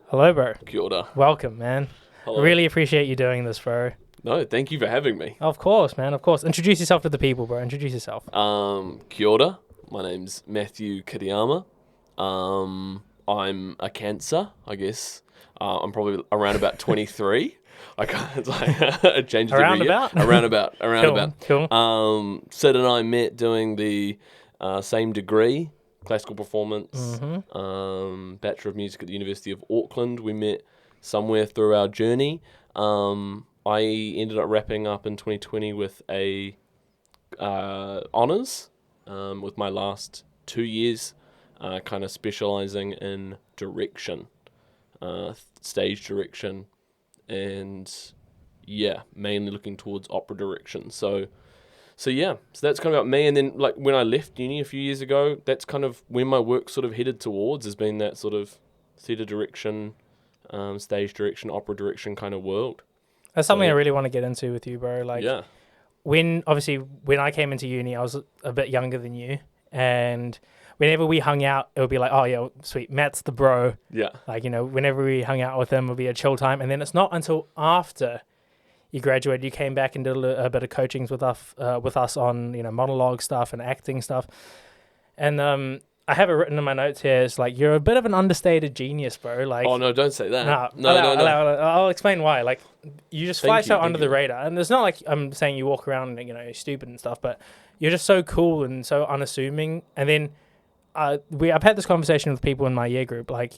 Hello, bro. Kia ora. Welcome, man. Hello. Really appreciate you doing this, bro. No, thank you for having me. Of course, man. Of course. Introduce yourself to the people, bro. Introduce yourself. Kia ora. My name's Matiu Kereama. I'm a Cancer, I guess. I'm probably around about 23. I can't, it's like, it changes Around every year. about? Around about. Cool. Sid and I met doing the same degree, classical performance, Bachelor of Music at the University of Auckland. We met somewhere through our journey. I ended up wrapping up in 2020 with a honours, with my last 2 years kind of specialising in direction, stage direction, and mainly looking towards opera direction. So that's kind of about me. And then like when I left uni a few years ago, that's kind of when my work sort of headed towards, has been that sort of theatre direction, stage direction, opera direction kind of world. That's something I really want to get into with you, bro. Like, Yeah. when I came into uni, I was a bit younger than you. And whenever we hung out, it would be like, oh, yeah, sweet, Matt's the bro. Yeah. Like, whenever we hung out with him, it would be a chill time. And then it's not until after you graduated, you came back and did a bit of coachings with us on, monologue stuff and acting stuff. And I have it written in my notes here. It's like, you're a bit of an understated genius, bro. Like, Oh, no, don't say that. no. No. I'll explain why. Like, you just fly so under the you. radar. And it's not like I'm saying you walk around, you're stupid and stuff, but you're just so cool and so unassuming. And then I've had this conversation with people in my year group. Like,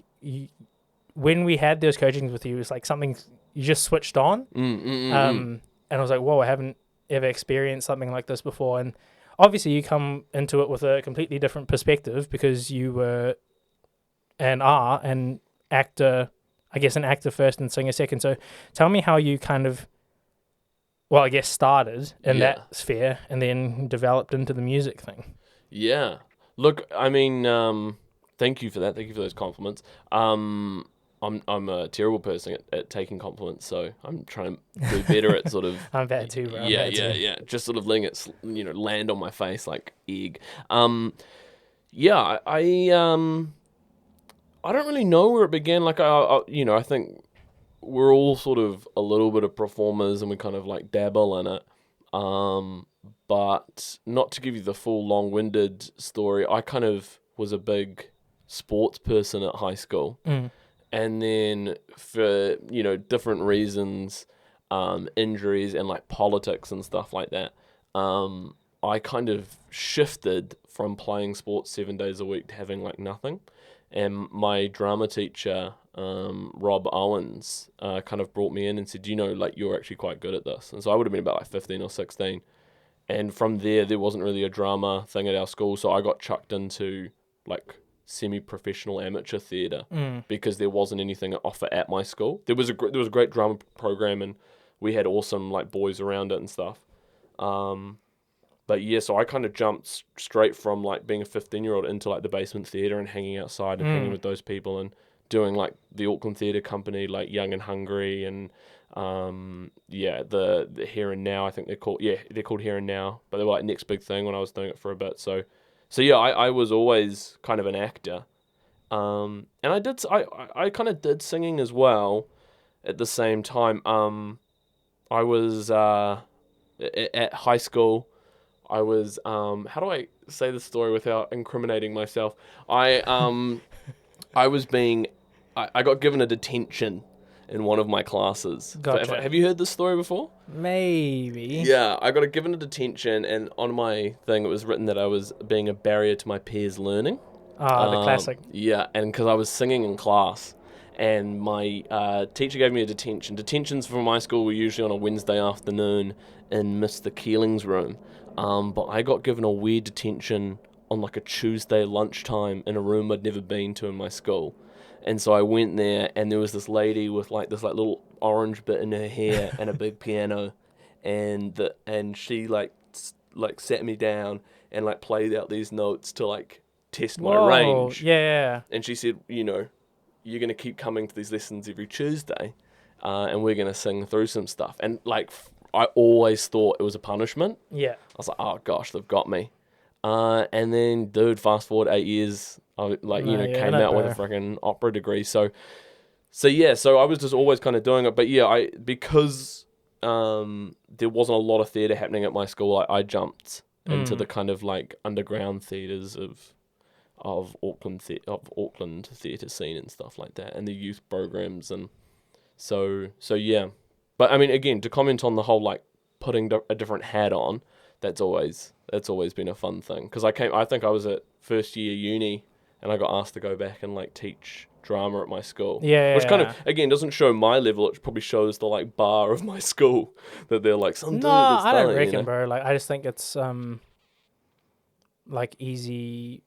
when we had those coachings with you, it's like something you just switched on. And I was like, whoa, I haven't ever experienced something like this before. And obviously you come into it with a completely different perspective because you were and are an actor, I guess an actor first and singer second. So tell me how you kind of, well, I guess started in that sphere and then developed into the music thing. Yeah. Look, I mean, thank you for that. Thank you for those compliments. I'm a terrible person at taking compliments, so I'm trying to do better at sort of. I'm bad too, bro. Yeah. Just sort of letting it, land on my face like egg. I don't really know where it began. Like I think we're all sort of a little bit of performers, and we kind of like dabble in it. But not to give you the full long-winded story, I kind of was a big sports person at high school. And then for, different reasons, injuries and like politics and stuff like that, I kind of shifted from playing sports 7 days a week to having like nothing. And my drama teacher, Rob Owens, kind of brought me in and said, you're actually quite good at this. And so I would have been about like 15 or 16. And from there wasn't really a drama thing at our school. So I got chucked into like semi-professional amateur theatre because there wasn't anything to offer at my school. There was a great drama program, and we had awesome like boys around it and stuff. But yeah, so I kind of jumped straight from like being a 15-year-old into like the basement theatre and hanging outside and hanging with those people and doing like the Auckland Theatre Company, like Young and Hungry, and the Here and Now, I think they're called Here and Now, but they were like next big thing when I was doing it for a bit. So yeah, I was always kind of an actor, and I kind of did singing as well at the same time. I was at high school. I was how do I say the story without incriminating myself? I got given a detention in one of my classes. Gotcha. Have you heard this story before? Maybe. Yeah, I got given a detention, and on my thing it was written that I was being a barrier to my peers' learning. The classic. Yeah, and because I was singing in class, and my teacher gave me a detention. Detentions for my school were usually on a Wednesday afternoon in Mr. Keeling's room, but I got given a weird detention on like a Tuesday lunchtime in a room I'd never been to in my school. And so I went there, and there was this lady with like this like little orange bit in her hair and a big piano, and she like sat me down and like played out these notes to like test my range. Yeah. And she said, you're gonna keep coming to these lessons every Tuesday, and we're gonna sing through some stuff. And like I always thought it was a punishment. Yeah. I was like, oh gosh, they've got me. And then, dude, fast forward 8 years, I came out with a freaking opera degree. So so I was just always kind of doing it. But yeah, because there wasn't a lot of theatre happening at my school, I jumped into the kind of like underground theatres of Auckland theatre scene and stuff like that, and the youth programs, and so yeah. But I mean, again, to comment on the whole like putting a different hat on, that's always been a fun thing, because I think I was at first year uni, and I got asked to go back and like teach drama at my school. Yeah, which kind of again doesn't show my level. It probably shows the like bar of my school, that they're like some dude that's I done don't it, reckon, bro. Like, I just think it's like easy,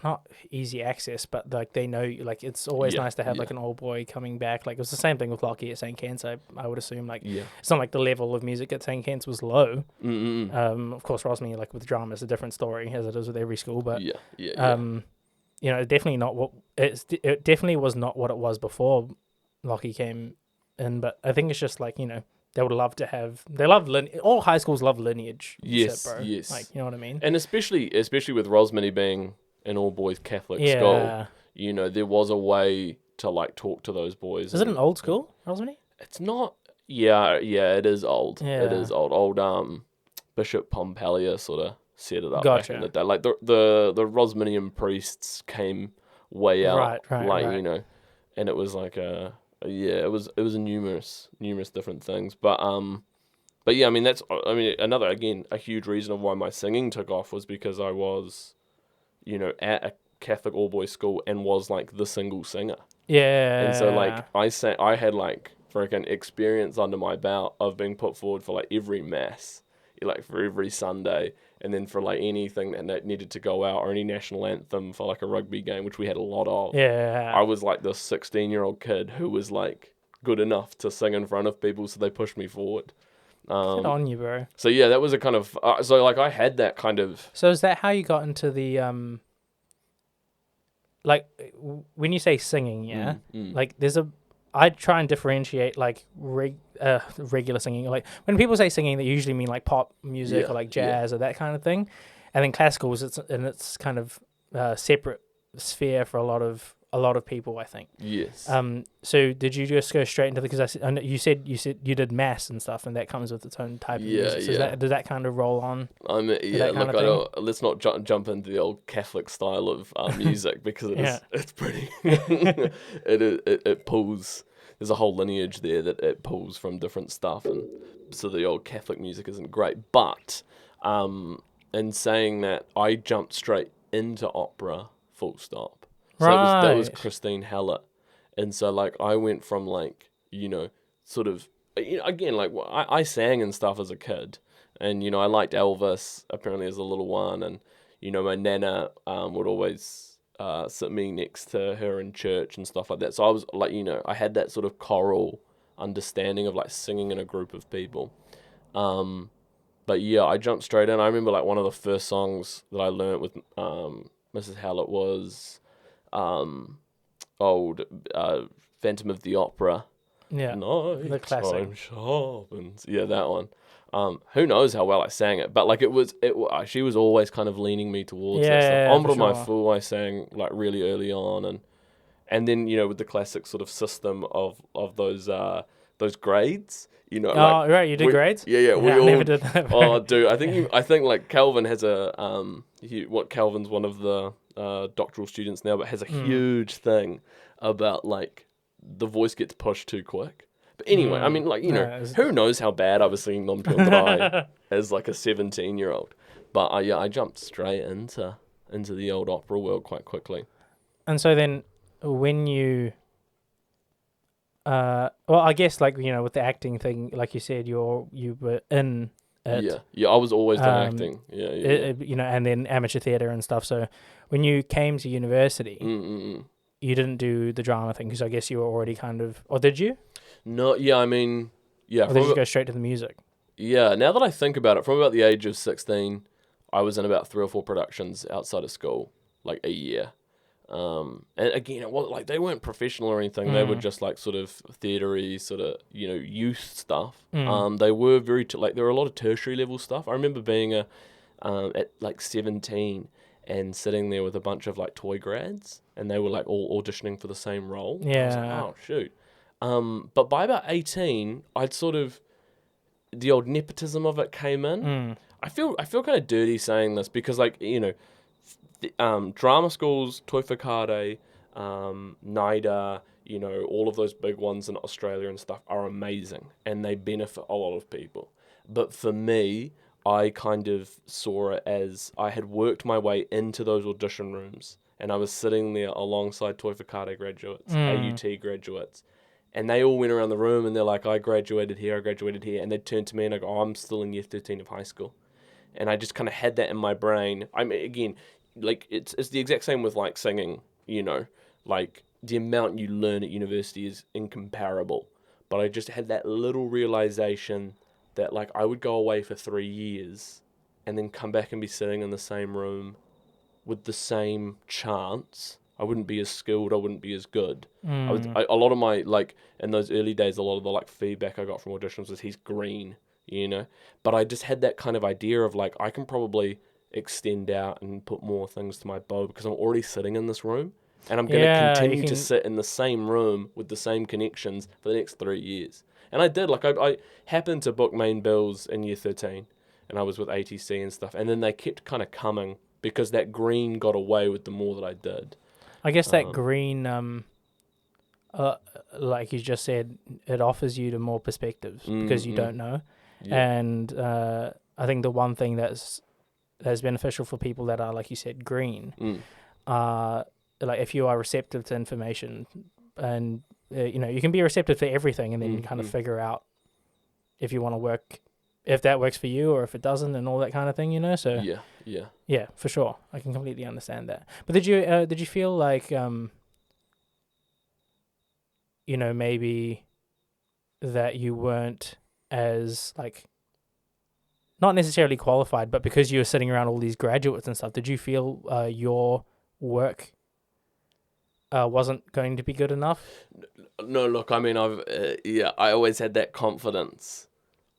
not easy access, but like they know you. Like, it's always nice to have like an old boy coming back. Like, it was the same thing with Lockie at St. Kent's. I would assume, like, it's not like the level of music at St. Kent's was low. Of course, Rosny, like with drama, is a different story, as it is with every school. But you know, definitely not what it definitely was not what it was before Lockie came in. But I think it's just like, you know, they would love to have. They love all high schools love lineage. Yes, shit, bro. yes. Like, you know what I mean? And especially with Rosmini being an all boys Catholic school, you know, there was a way to like talk to those boys. Is it an old school, Rosmini? It's not. Yeah, it is old. Yeah. It is old. Old Bishop Pompelia sort of set it up Gotcha. back in the day. Like the Rosminian priests came way out, right. You know, and it was like it was numerous different things, but yeah, I mean another, again, a huge reason of why my singing took off was because I was, you know, at a Catholic all boys school and was like the single singer. Yeah. And so like I had like freaking experience under my belt of being put forward for like every mass, like for every Sunday, and then for like anything that needed to go out, or any national anthem for like a rugby game, which we had a lot of. Yeah. I was like this 16-year-old kid who was like good enough to sing in front of people, so they pushed me forward. Good on you, bro. So yeah, that was a kind of so like I had that kind of. So is that how you got into the like when you say singing, like I try and differentiate like regular singing. Like when people say singing, they usually mean like pop music or like jazz or that kind of thing, and then classical is it's kind of separate sphere for a lot of people, I think. Yes. So did you just go straight into because I know you said you did mass and stuff, and that comes with its own type of music. So does that kind of roll on? Look, let's not jump into the old Catholic style of music, because it's pretty. it pulls. There's a whole lineage there that it pulls from different stuff, and so the old Catholic music isn't great. But in saying that, I jumped straight into opera, full stop. So that was Christine Hallett. And so, like, I went from, like, you know, sort of, you know, again, like, I sang and stuff as a kid. And, you know, I liked Elvis, apparently, as a little one. And, you know, my nana would always sit me next to her in church and stuff like that. So I was, like, you know, I had that sort of choral understanding of, like, singing in a group of people. But, yeah, I jumped straight in. I remember, like, one of the first songs that I learnt with Mrs. Hallett was... old Phantom of the Opera. Yeah, the classic. Time sharpens. Yeah, that one. Who knows how well I sang it, but like she was always kind of leaning me towards it. So Ombre My Fool I sang like really early on, and then, you know, with the classic sort of system of those grades. You know, right, you did grades? Yeah, we all never did that. Oh, dude, I think like Calvin has a Calvin's one of the doctoral students now, but has a huge thing about like the voice gets pushed too quick. But anyway, I mean, like, you know, who knows how bad I was singing Non Più Andrai as like a 17-year-old. But I jumped straight into the old opera world quite quickly. And so then when you well, I guess, like, you know, with the acting thing, like you said, you were in it. Yeah, I was always doing acting. Yeah. You know, and then amateur theatre and stuff. So when you came to university, you didn't do the drama thing, because I guess you were already kind of... Or did you? No, yeah, I mean... Yeah. Or did you go straight to the music? Yeah, now that I think about it, from about the age of 16, I was in about 3 or 4 productions outside of school, like a year. And again, it was like they weren't professional or anything. They were just like sort of theatre-y, sort of, you know, youth stuff. They were very like there were a lot of tertiary level stuff. I remember being at like 17 and sitting there with a bunch of like toy grads, and they were like all auditioning for the same role. I was like, Yeah. oh shoot. But by about 18, I'd sort of, the old nepotism of it came in. I feel kind of dirty saying this because, like, drama schools, Toi Whakaare, NIDA, all of those big ones in Australia and stuff are amazing, and they benefit a lot of people. But for me, I kind of saw it as I had worked my way into those audition rooms, and I was sitting there alongside Toi Whakaare graduates, AUT graduates, and they all went around the room and they're like, I graduated here, and they'd turn to me and I go, oh, I'm still in year 13 of high school. And I just kind of had that in my brain. I mean, again, like, it's the exact same with, like, singing, like, the amount you learn at university is incomparable. But I just had that little realization that, like, I would go away for 3 years and then come back and be sitting in the same room with the same chance. I wouldn't be as skilled, I wouldn't be as good. A lot of my, like, in those early days, a lot of the, like, feedback I got from auditions was he's green, But I just had that kind of idea of, like, I can probably extend out and put more things to my bow because I'm already sitting in this room. And I'm going to continue to sit in the same room with the same connections for the next 3 years. And I did. Like, I happened to book main bills in year 13, and I was with ATC and stuff. And then they kept kind of coming because that green got away with the more that I did. I guess that green, like you just said, it offers you to more perspectives because you don't know. Yeah. And I think the one thing that's beneficial for people that are, like you said, green, like if you are receptive to information and, you can be receptive to everything and then kind of figure out if you want to work, if that works for you or if it doesn't and all that kind of thing, So yeah, for sure, I can completely understand that. But did you feel like maybe that you weren't as, like, not necessarily qualified, but because you were sitting around all these graduates and stuff, did you feel your work wasn't going to be good enough? No, look, I mean, I always had that confidence.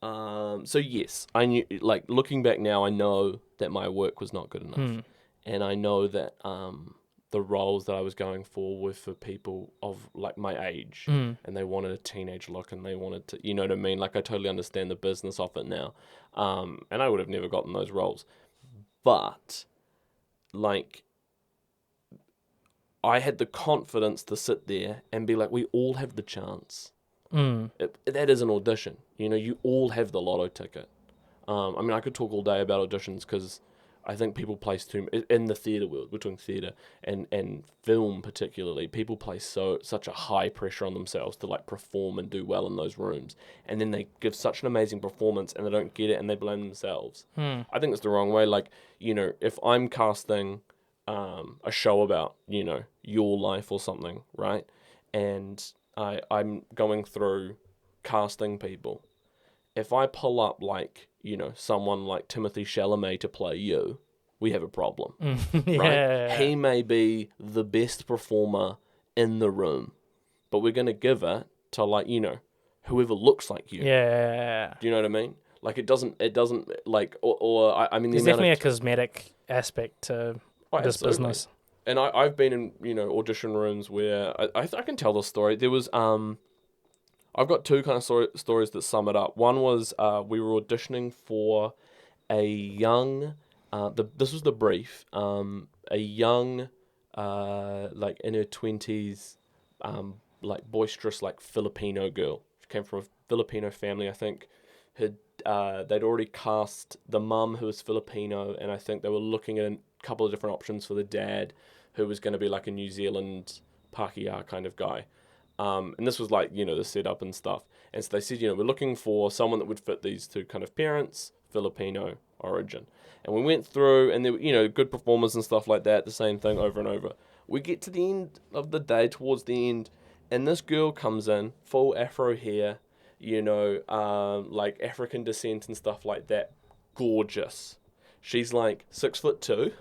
So yes, I knew, like, looking back now, I know that my work was not good enough. And I know that the roles that I was going for were for people of, like, my age, and they wanted a teenage look, and they wanted to, you know what I mean? Like, I totally understand the business of it now. And I would have never gotten those roles. But, like, I had the confidence to sit there and be like, we all have the chance. That is an audition. You all have the lotto ticket. I mean, I could talk all day about auditions because I think people place in the theatre world, between theatre and film particularly, people place such a high pressure on themselves to, like, perform and do well in those rooms. And then they give such an amazing performance and they don't get it and they blame themselves. I think it's the wrong way. Like, if I'm casting a show about, your life or something, right? And I'm going through casting people. If I pull up, like, someone like Timothy Chalamet to play you, we have a problem, right? He may be the best performer in the room, but we're going to give it to, like, whoever looks like you. Yeah. Do you know what I mean? Like, it doesn't like, I mean, there's definitely a cosmetic aspect to this business. And I've been in, audition rooms where I can tell the story. There was, I've got two kind of stories that sum it up. One was we were auditioning for a young, this was the brief, a young, like, in her 20s, like, boisterous, like, Filipino girl. She came from a Filipino family, I think. They'd already cast the mum, who was Filipino, and I think they were looking at a couple of different options for the dad, who was going to be, like, a New Zealand Pākehā kind of guy. And this was, like, the setup and stuff. And so they said, we're looking for someone that would fit these two kind of parents, Filipino origin. And we went through, and there were, good performers and stuff like that, the same thing over and over. We get to the end of the day, towards the end, and this girl comes in, full afro hair, like, African descent and stuff like that. Gorgeous. She's, like, 6'2",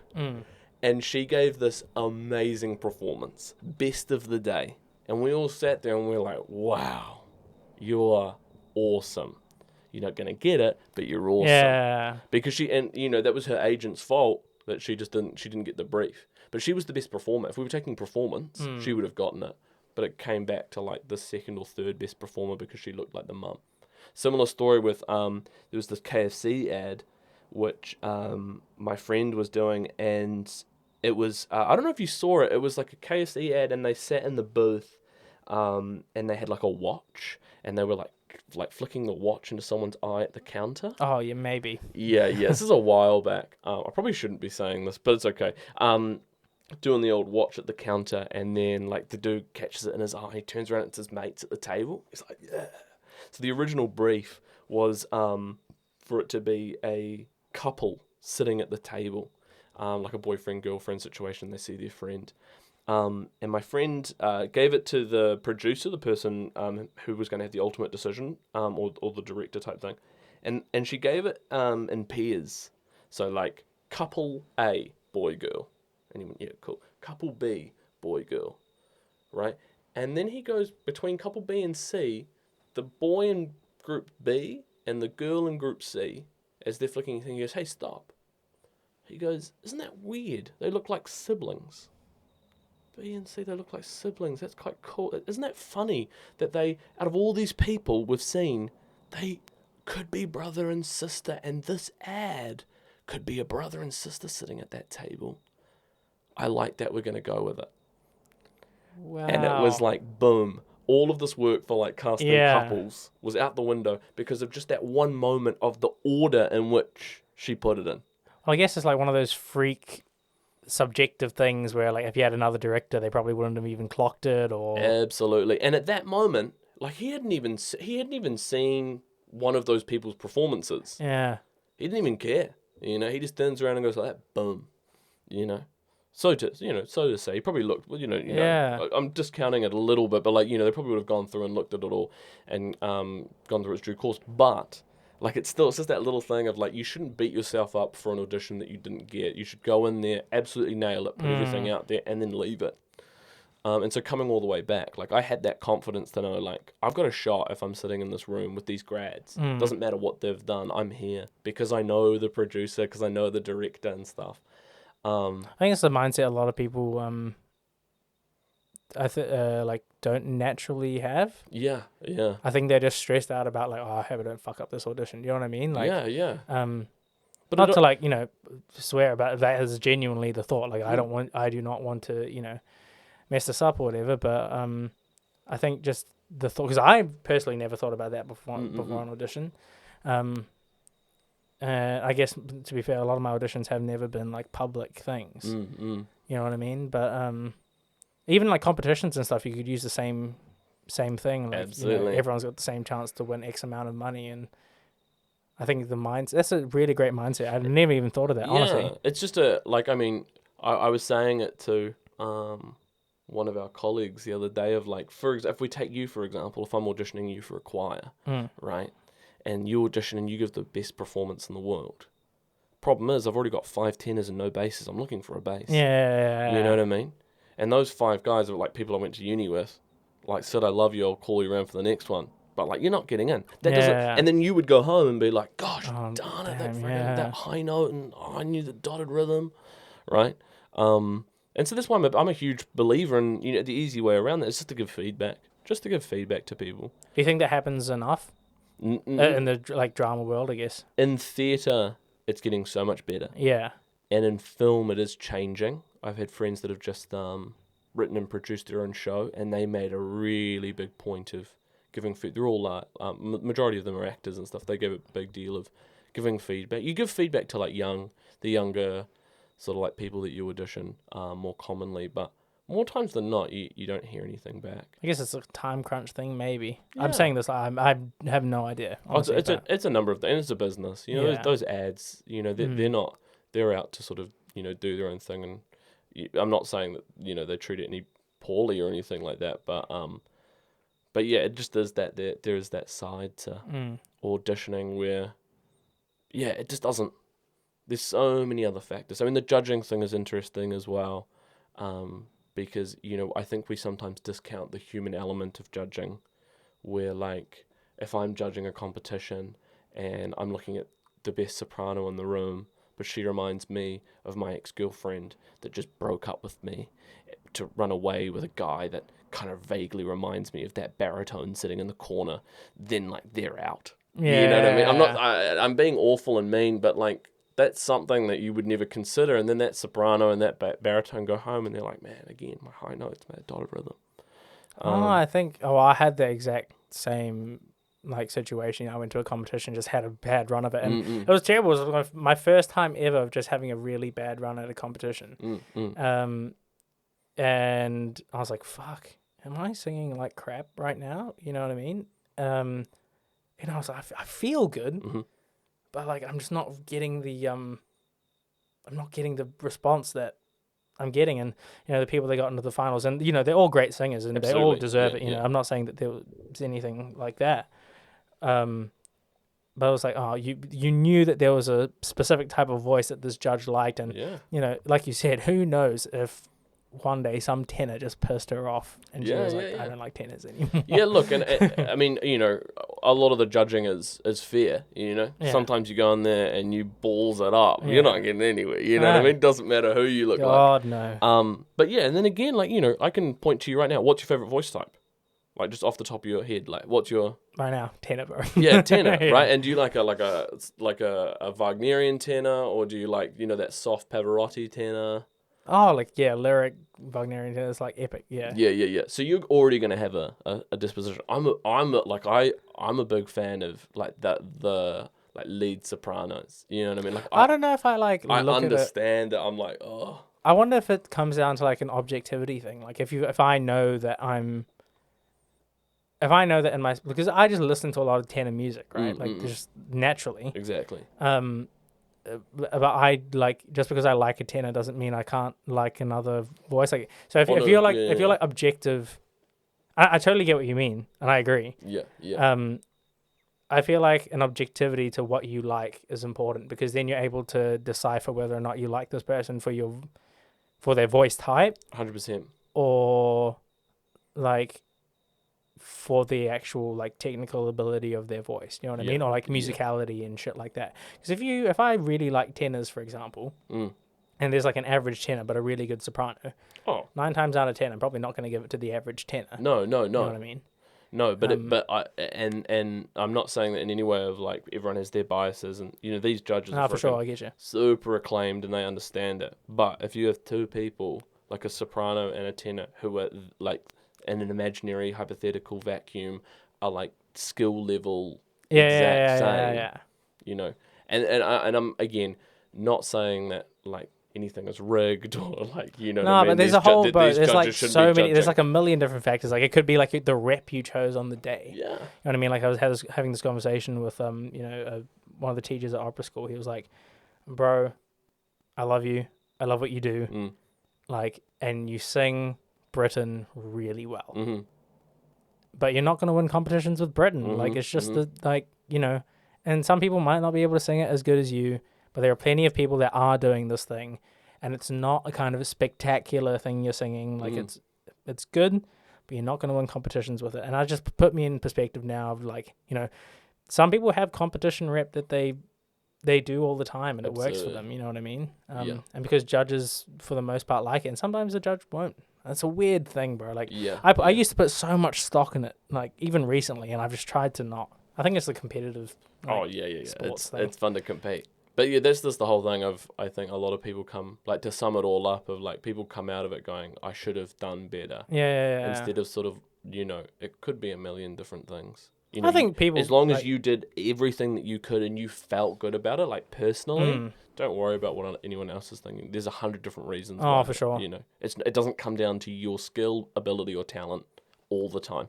and she gave this amazing performance. Best of the day. And we all sat there and we were like, wow, you're awesome. You're not going to get it, but you're awesome. Yeah. Because that was her agent's fault. that she didn't get the brief. But she was the best performer. If we were taking performance, she would have gotten it. But it came back to like the second or third best performer because she looked like the mum. Similar story with there was this KFC ad which my friend was doing, and it was I don't know if you saw it. It was like a KFC ad, and they sat in the booth, and they had like a watch, and they were like flicking the watch into someone's eye at the counter. Oh yeah, maybe. Yeah. This is a while back. I probably shouldn't be saying this, but it's okay. Doing the old watch at the counter, and then like the dude catches it in his eye, he turns around, it's his mates at the table. He's like, yeah. So the original brief was for it to be a couple sitting at the table, like a boyfriend-girlfriend situation. They see their friend. And my friend gave it to the producer, the person who was going to have the ultimate decision, or the director type thing. And she gave it in pairs. So like couple A, boy, girl. And he went, yeah, cool. Couple B, boy, girl. Right? And then he goes between couple B and C, the boy in group B and the girl in group C, as they're flicking, he goes, hey, stop. He goes, isn't that weird? They look like siblings. B and C, they look like siblings. That's quite cool. Isn't that funny that they, out of all these people we've seen, they could be brother and sister, and this ad could be a brother and sister sitting at that table. I like that, we're going to go with it. Wow. And it was like, boom. All of this work for like casting couples was out the window because of just that one moment of the order in which she put it in. Well, I guess it's like one of those freak subjective things where like if you had another director, they probably wouldn't have even clocked it or... Absolutely. And at that moment, like he hadn't even seen one of those people's performances. Yeah. He didn't even care. You know, he just turns around and goes like that, boom. You know. So to say, he probably looked, know, I'm discounting it a little bit, but like, they probably would have gone through and looked at it all and gone through its due course. But like, it's just that little thing of like, you shouldn't beat yourself up for an audition that you didn't get. You should go in there, absolutely nail it, put everything out there, and then leave it. And so coming all the way back, like I had that confidence to know, like, I've got a shot if I'm sitting in this room with these grads. Doesn't matter what they've done, I'm here because I know the producer, because I know the director and stuff. I think it's the mindset a lot of people like don't naturally have. Yeah. I think they're just stressed out about like, oh, I hope I don't fuck up this audition. You know what I mean? Like, yeah. But not to like, swear about it. That is genuinely the thought. Like, I do not want to, mess this up or whatever. But I think just the thought, because I personally never thought about that before an audition. I guess, to be fair, a lot of my auditions have never been like public things. You know what I mean? But even like competitions and stuff, you could use the same thing. Like, absolutely. Everyone's got the same chance to win X amount of money, and I think that's a really great mindset. I've never even thought of that. Honestly, it's just I was saying it to one of our colleagues the other day of like, if we take you for example, if I'm auditioning you for a choir, right? And you audition and you give the best performance in the world. Problem is, I've already got 5 tenors and no basses. I'm looking for a bass. Yeah. You know what I mean? And those 5 guys are like people I went to uni with. Like, Sid, I love you. I'll call you around for the next one. But like, you're not getting in. That doesn't. And then you would go home and be like, gosh, darn it, that high note, and I knew the dotted rhythm, right? And so that's why I'm a huge believer in the easy way around that is just to give feedback. Just to give feedback to people. Do you think that happens enough? In the like drama world, I guess. In theatre, it's getting so much better. Yeah. And in film, it is changing. I've had friends that have just written and produced their own show, and they made a really big point of giving feedback. They're all, majority of them are actors and stuff. They give a big deal of giving feedback. You give feedback to like the younger sort of like people that you audition more commonly, but more times than not, you don't hear anything back. I guess it's a time crunch thing, maybe. Yeah. I'm saying this, I have no idea. Honestly, it's a number of things. It's a business. Those ads, they're out to sort of, do their own thing. And I'm not saying that, they treat it any poorly or anything like that. But yeah, it just is that there is that side to auditioning where, yeah, it just doesn't. There's so many other factors. I mean, the judging thing is interesting as well. Because, I think we sometimes discount the human element of judging, where, like, if I'm judging a competition and I'm looking at the best soprano in the room, but she reminds me of my ex-girlfriend that just broke up with me to run away with a guy that kind of vaguely reminds me of that baritone sitting in the corner. Then like they're out. Yeah. You know what I mean? I'm being awful and mean, but like that's something that you would never consider. And then that soprano and that baritone go home, and they're like, man, again, my high notes, my dotted rhythm. I had the exact same like situation. I went to a competition, just had a bad run of it, and it was terrible. It was my first time ever of just having a really bad run at a competition. And I was like, fuck, am I singing like crap right now? You know what I mean? And I was like, I feel good, but like I'm just not getting the response that I'm getting. And the people that got into the finals, and they're all great singers, and they all deserve it. I'm not saying that there was anything like that. But I was like, oh, you knew that there was a specific type of voice that this judge liked, and like you said, who knows if one day some tenor just pissed her off, and she was like, I don't like tenors anymore. Yeah, look, and I mean, a lot of the judging is fair. Sometimes you go in there and you balls it up. You're not getting anywhere. You know what I mean? Doesn't matter who you look like. God no. But yeah, and then again, like I can point to you right now. What's your favorite voice type? Like just off the top of your head, like what's your right now tenor, bro? Yeah, tenor, right? And do you like a Wagnerian tenor, or do you like that soft Pavarotti tenor? Oh, like lyric Wagnerian tenor is like epic. Yeah. So you're already gonna have a disposition. I'm a big fan of like the like lead sopranos. You know what I mean? Like I don't know if I I understand that. I'm like, oh. I wonder if it comes down to like an objectivity thing. Like if I know that in my, because I just listen to a lot of tenor music, right? Just naturally. Exactly. But I like, just because I like a tenor doesn't mean I can't like another voice. Like, so if you're like objective, I totally get what you mean, and I agree. Yeah. I feel like an objectivity to what you like is important, because then you're able to decipher whether or not you like this person for their voice type, 100%, or like for the actual like technical ability of their voice, you know what I mean, or like musicality and shit like that. Because if I really like tenors, for example, and there's like an average tenor but a really good soprano, 9 times out of 10 I'm probably not going to give it to the average tenor. No. You know what I mean? No, but and I'm not saying that in any way of like everyone has their biases, and these judges are for sure, I get you, super acclaimed and they understand it. But if you have two people like a soprano and a tenor who are like in an imaginary hypothetical vacuum are like skill level exact same, and I'm again not saying that like anything is rigged or like what I mean? But there's a whole there's like so many, there's like a million different factors. Like it could be like the rep you chose on the day. Yeah, you know what I mean? Like I was having this conversation with one of the teachers at opera school. He was like, bro, I love you, I love what you do, like, and you sing Britain really well, but you're not going to win competitions with Britain. Like it's just and some people might not be able to sing it as good as you, but there are plenty of people that are doing this thing, and it's not a kind of a spectacular thing you're singing. Like it's good, but you're not going to win competitions with it. And I just put me in perspective now of like, some people have competition rep that they do all the time and it works for them, you know what I mean? And because judges for the most part like it, and sometimes the judge won't. That's a weird thing, bro. Like I used to put so much stock in it, like even recently, and I've just tried to not. I think it's the competitive sports thing. It's fun to compete. But yeah, that's just the whole thing of, I think a lot of people come, like to sum it all up, of like people come out of it going, I should have done better. Yeah. Instead of sort of, it could be a million different things. I think people, as long as you did everything that you could and you felt good about it, like personally, don't worry about what anyone else is thinking. There's 100 different reasons. Oh, for sure. It doesn't come down to your skill, ability, or talent all the time.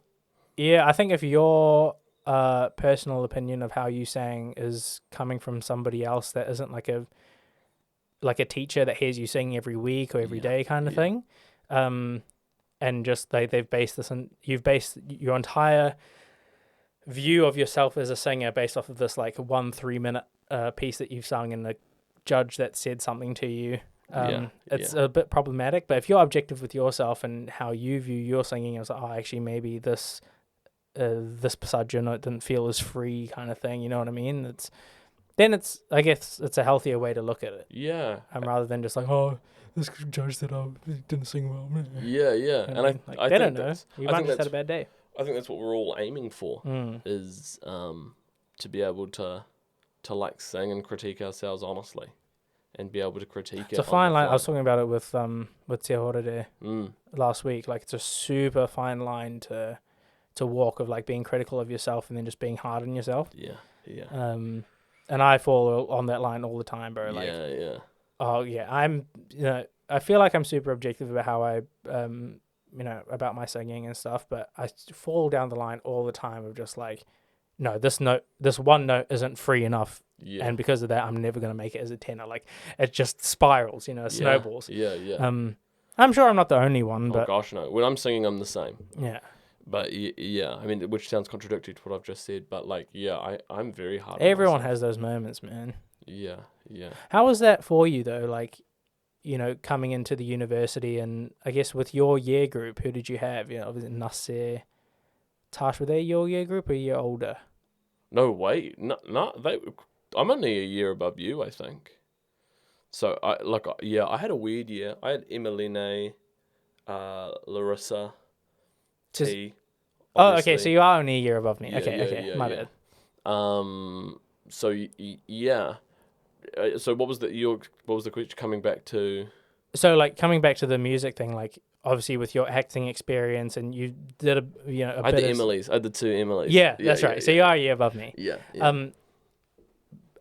Yeah, I think if your personal opinion of how you sang is coming from somebody else that isn't like a teacher that hears you sing every week or every day kind of thing, and just they've based this, and you've based your entire view of yourself as a singer based off of this like 1-3 minute piece that you've sung, and the judge that said something to you, it's a bit problematic. But if you're objective with yourself and how you view your singing, it's like, actually maybe this passaggio note didn't feel as free kind of thing, you know what I mean? then I guess it's a healthier way to look at it. Yeah. Rather than just like, oh, this judge said I didn't sing well. Yeah, yeah. And And I they think don't know. You I might think just had that's a bad day. I think that's what we're all aiming for Mm. is to be able to like sing and critique ourselves honestly, and be able to critique It's a it. fine On the line. I was fly. talking about it with Te Horere Mm. last week. Like, it's a super fine line to walk of like being critical of yourself and then just being hard on yourself. Yeah, yeah. And I fall on that line all the time, bro. Like, Yeah, yeah. oh yeah, I feel like I'm super objective about how I about my singing and stuff, but I fall down the line all the time of just like, no, this one note isn't free enough. Yeah. And because of that, I'm never going to make it as a tenor. Like, it just spirals, snowballs. Yeah, yeah. I'm sure I'm not the only one, Oh but gosh, no. When I'm singing, I'm the same. yeah. But yeah, I mean, which sounds contradictory to what I've just said, but like, yeah, I'm very hard. Everyone on myself. has those moments, man. Yeah, yeah. How was that for you though? Like, coming into the university, and I guess with your year group, who did you have? Was it Nasser, Tash? Were they your year group or a year older? No, wait, I'm only a year above you, I think. So I had a weird year. I had Emmeline, Larissa, T. Oh, Obviously. okay. So you are only a year above me. Yeah, Okay. My bad. So yeah. So what was the question coming back to? So like coming back to the music thing, like obviously with your acting experience, and you did I had the Emily's. I had the two Emily's. Yeah, that's right. So you are a year above me. Yeah.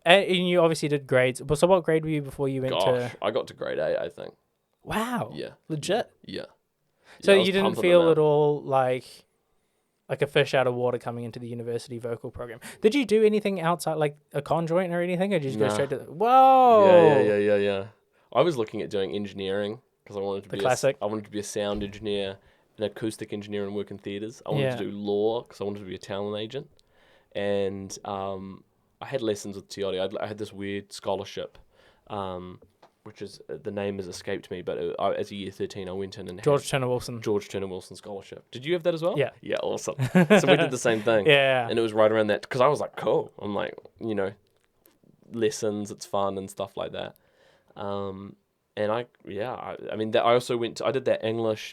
And you obviously did grades. So what grade were you before you went to? I got to grade 8, I think. Wow. Yeah. Legit. Yeah. So you didn't feel at all like a fish out of water coming into the university vocal program. Did you do anything outside, like a conjoint or anything, or did you just go straight to whoa? Yeah. I was looking at doing engineering because I wanted to I wanted to be a sound engineer, an acoustic engineer, and work in theatres. I wanted to do law because I wanted to be a talent agent, and I had lessons with Tiori. I had this weird scholarship, which is the name has escaped me, but as a year 13, I went in and George Turner Wilson scholarship. Did you have that as well? Yeah. Yeah, awesome. So we did the same thing. Yeah. And it was right around that because I was like, cool. I'm like, lessons, it's fun and stuff like that. And I did that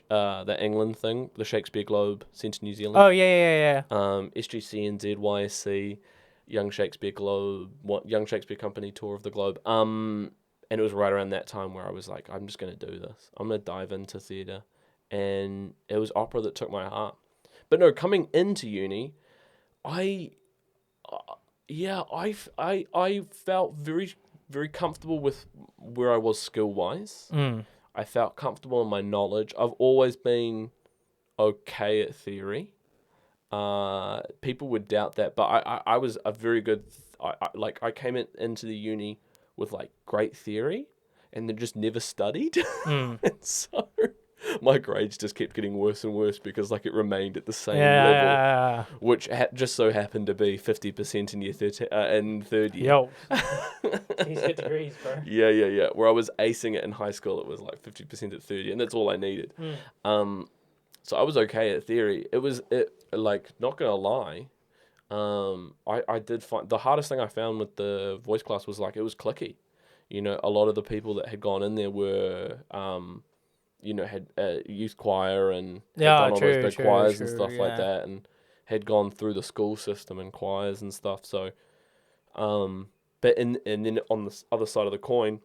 that England thing, the Shakespeare Globe, Centre New Zealand. Oh yeah. SGC and ZYSC, Young Shakespeare Company tour of the globe. And it was right around that time where I was like, I'm just going to do this. I'm going to dive into theatre. And it was opera that took my heart. But no, coming into uni, I felt very, very comfortable with where I was skill-wise. I felt comfortable in my knowledge. I've always been okay at theory. People would doubt that, but I was a very good... I came into the uni with like great theory and then just never studied. And so my grades just kept getting worse and worse because like it remained at the same level, which just so happened to be 50% in year 13 in third year. Yo, these good degrees, bro. Yeah. Where I was acing it in high school, it was like 50% at third year, and that's all I needed. So I was okay at theory. Like not gonna lie. I did find the hardest thing I found with the voice class was like it was cliquey. A lot of the people that had gone in there were, had youth choir and had done all those big choirs and stuff like that, and had gone through the school system and choirs and stuff. So, but and then on the other side of the coin,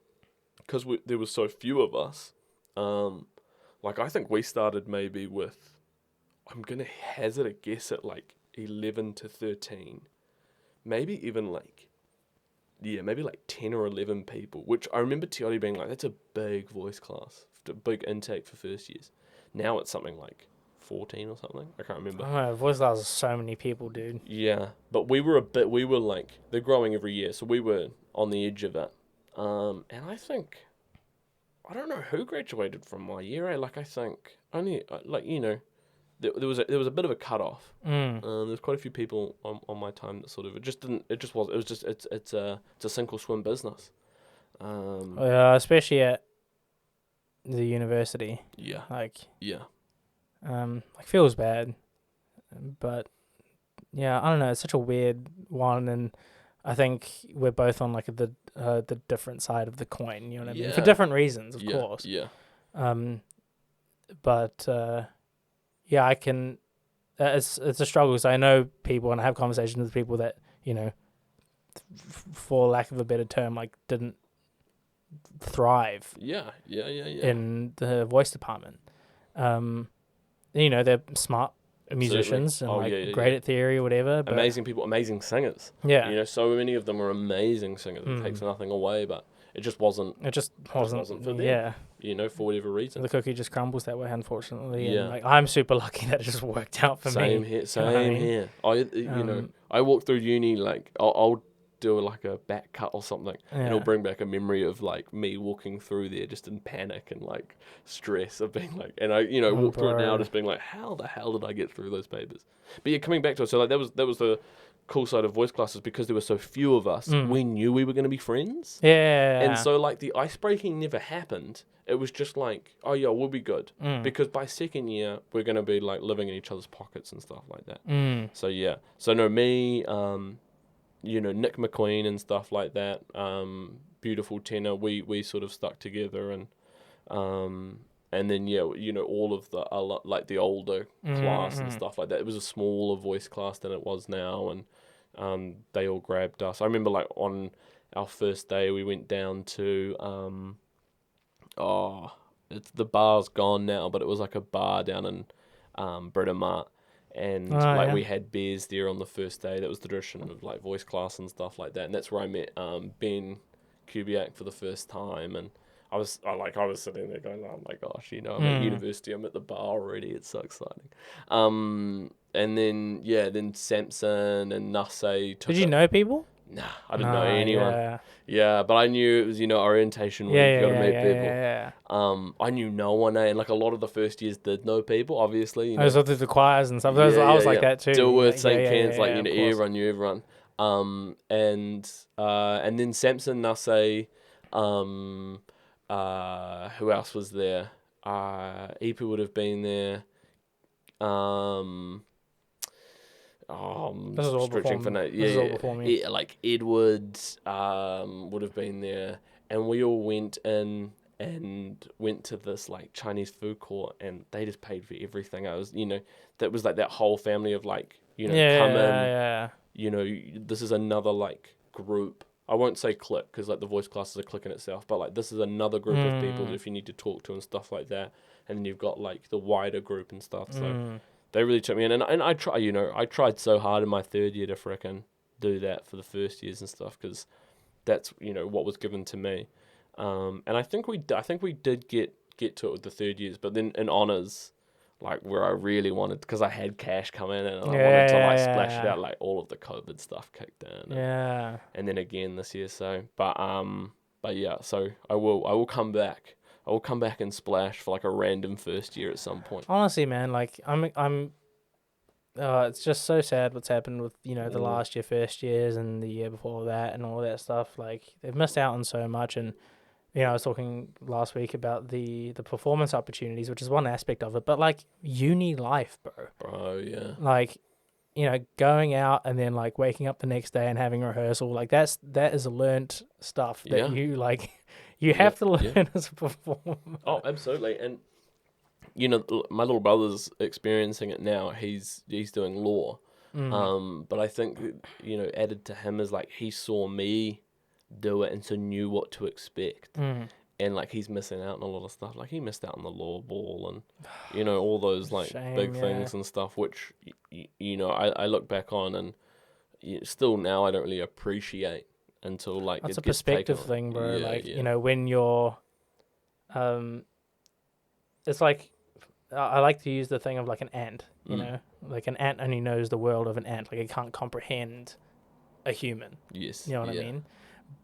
because there was so few of us, like I think we started maybe with, I'm gonna hazard a guess at like 11 to 13, maybe even like 10 or 11 people, which I remember Tiori being like, that's a big voice class, a big intake for first years. Now it's something like 14 or something. I can't remember. Oh, voice class is so many people, dude. Yeah, but we were like, they're growing every year, so we were on the edge of it. And I don't know who graduated from my year. Like I think only there was a bit of a cutoff. There's quite a few people on my time that sort of it's a sink or swim business. Especially at the university. Yeah. Like feels bad, but yeah, I don't know. It's such a weird one, and I think we're both on like the different side of the coin. You know what I mean? For Yeah. different reasons, of Yeah. course. Yeah. But yeah, I can. It's a struggle. So I know people, and I have conversations with people that for lack of a better term, like didn't thrive Yeah. in the voice department. They're smart musicians and great at theory or whatever. But amazing people, amazing singers. yeah, So many of them are amazing singers. It takes nothing away, but it just wasn't. it just wasn't for them. Yeah, for whatever reason. the cookie just crumbles that way, unfortunately. Yeah. And like I'm super lucky that it just worked out for Same me. here. Same here. I walk through uni like I'll do like a back cut or something, and it'll bring back a memory of like me walking through there just in panic and like stress of being like, and I walk through it now just being like, how the hell did I get through those papers? But yeah, coming back to it, so like that was the cool side of voice classes, because there were so few of us. We knew we were going to be friends. Yeah. And so like the ice breaking never happened. It was just like, oh yeah, we'll be good, because by second year we're going to be like living in each other's pockets and stuff like that. So yeah, so no, me, Nick McQueen and stuff like that, beautiful tenor, we sort of stuck together, and then all of the like the older class and stuff like that. It was a smaller voice class than it was now, and they all grabbed us. I remember like on our first day we went down to it's the bar's gone now, but it was like a bar down in Britomart. And we had beers there on the first day. That was the tradition of like voice class and stuff like that. And that's where I met Ben Kubiak for the first time. And I was sitting there going, oh my gosh, I'm at university, I'm at the bar already. It's so exciting. And then Samson and Nase. Did you know people? Nah, I didn't know anyone. Yeah, but I knew it was, orientation where you got to meet people. Yeah. I knew no one, and like a lot of the first years did know people, obviously. I was through the choirs and stuff. I was like that too. Dilworth, St. Ken's, everyone knew everyone. And then Samson, Nase, who else was there? Ipu would have been there. This is all stretching before for me. This is all before me. Like Edward would have been there, and we all went in and went to this like Chinese food court, and they just paid for everything. I was, that was like that whole family of like, come in. This is another like group. I won't say clique, because like the voice class is a clique in itself, but like this is another group of people that if you need to talk to and stuff like that, and then you've got like the wider group and stuff. So they really took me in, and I tried so hard in my third year to frickin' do that for the first years and stuff, because that's what was given to me, and I think we did get to it with the third years, but then in honours, like where I really wanted, because I had cash come in and I wanted to like splash it out, like all of the COVID stuff kicked in, and then again this year. So but yeah, so I will come back. I will come back and splash for like a random first year at some point. Honestly, man, like I'm it's just so sad what's happened with the last year, first years, and the year before that, and all that stuff. Like they've missed out on so much. And I was talking last week about the performance opportunities, which is one aspect of it, but like uni life, bro, yeah, like going out and then like waking up the next day and having rehearsal, like that is learnt stuff that you like you have to learn as a performer. Oh, absolutely. And my little brother's experiencing it now. He's doing law. But I think added to him is like he saw me do it and so knew what to expect. And like he's missing out on a lot of stuff. Like he missed out on the law ball and all those like big things and stuff, which I look back on and still now I don't really appreciate until like that's it a gets perspective taken. thing, bro. When you're it's like I like to use the thing of like an ant, like an ant only knows the world of an ant, like it can't comprehend a human. Yes. You know what I mean?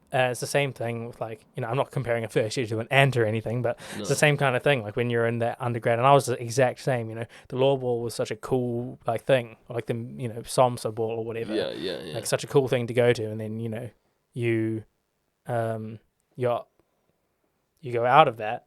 It's the same thing with like, I'm not comparing a first year to an ant or anything, but it's the same kind of thing. Like when you're in that undergrad, and I was the exact same, the law ball was such a cool like thing, like the, SOMSA ball or whatever. Yeah. Like such a cool thing to go to. And then, you go out of that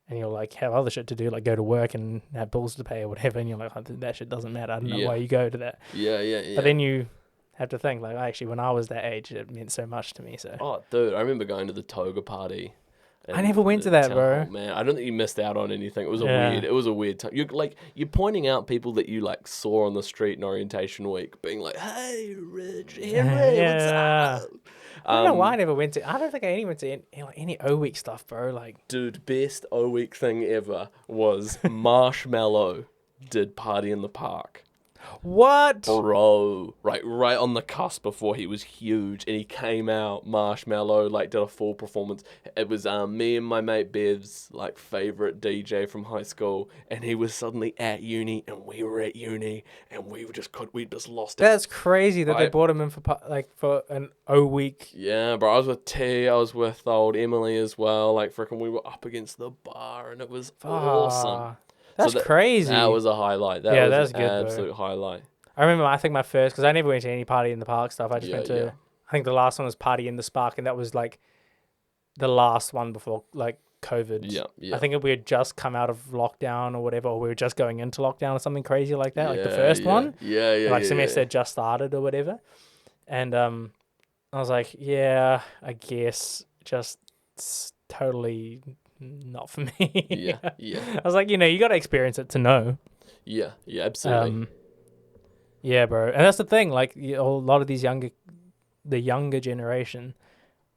and you'll like have other shit to do, like go to work and have bills to pay or whatever. And you're like, oh, that shit doesn't matter. I don't know why you go to that. Yeah. But then you have to think, like, actually, when I was that age, it meant so much to me. So Oh, dude, I remember going to the toga party. I never went to that, town bro. hall, man, I don't think you missed out on anything. It was Yeah. it was a weird time. You're pointing out people that you like saw on the street in orientation week, being like, "Hey, Rich, Henry, what's up?" I don't know why I never went to. I don't think I went to any O Week stuff, bro. Like, Dude, best O Week thing ever was Marshmallow did Party in the Park. what? Bro, right on the cusp before he was huge, and he came out, Marshmallow, like, did a full performance. It was me and my mate Bev's, like, favorite DJ from high school, and he was suddenly at uni, and we were at uni, and we just lost it. That's crazy that they brought him in for an O Week. Yeah, bro, I was with T, I was with old Emily as well, like, freaking we were up against the bar, and it was awesome. That's crazy. That was a highlight. That's good, an absolute highlight. I remember, I think my first, because I never went to any Party in the Park stuff. I just went to, I think the last one was Party in the Spark, and that was like the last one before like COVID. Yeah. I think we had just come out of lockdown or whatever, or we were just going into lockdown or something crazy like that, like the first one. Like semester had just started or whatever. And I was like, yeah, I guess just totally not for me. Yeah. I was like, you got to experience it to know. Yeah, absolutely. Yeah, bro. And that's the thing. Like, a lot of the younger generation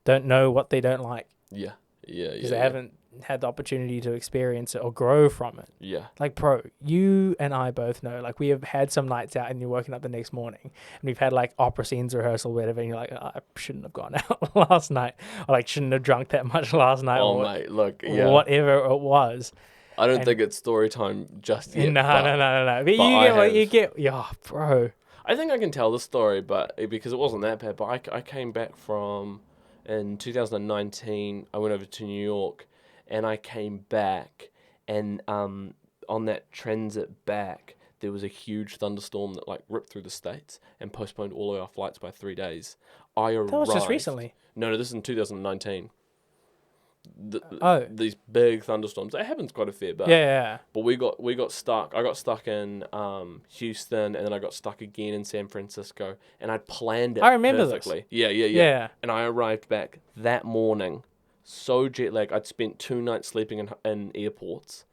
don't know what they don't like. Yeah. Because they haven't had the opportunity to experience it or grow from it. Yeah. Like, bro, you and I both know, like, we have had some nights out and you're waking up the next morning and we've had, like, opera scenes rehearsal, whatever, and you're like, I shouldn't have gone out last night. Or, like, shouldn't have drunk that much last night. Oh, mate, look, yeah. Whatever it was. I don't think it's story time just yet. No. But you get, yeah, bro. I think I can tell the story, but because it wasn't that bad. But I came back from, in 2019, I went over to New York, and I came back, and on that transit back, there was a huge thunderstorm that like ripped through the States and postponed all of our flights by 3 days. That was just recently. No, this is in 2019. These big thunderstorms. That happens quite a fair bit. Yeah. But we got stuck. I got stuck in Houston, and then I got stuck again in San Francisco. And I'd planned it I remember perfectly. this. Yeah. And I arrived back that morning, so jet lagged. I'd spent 2 nights sleeping in airports.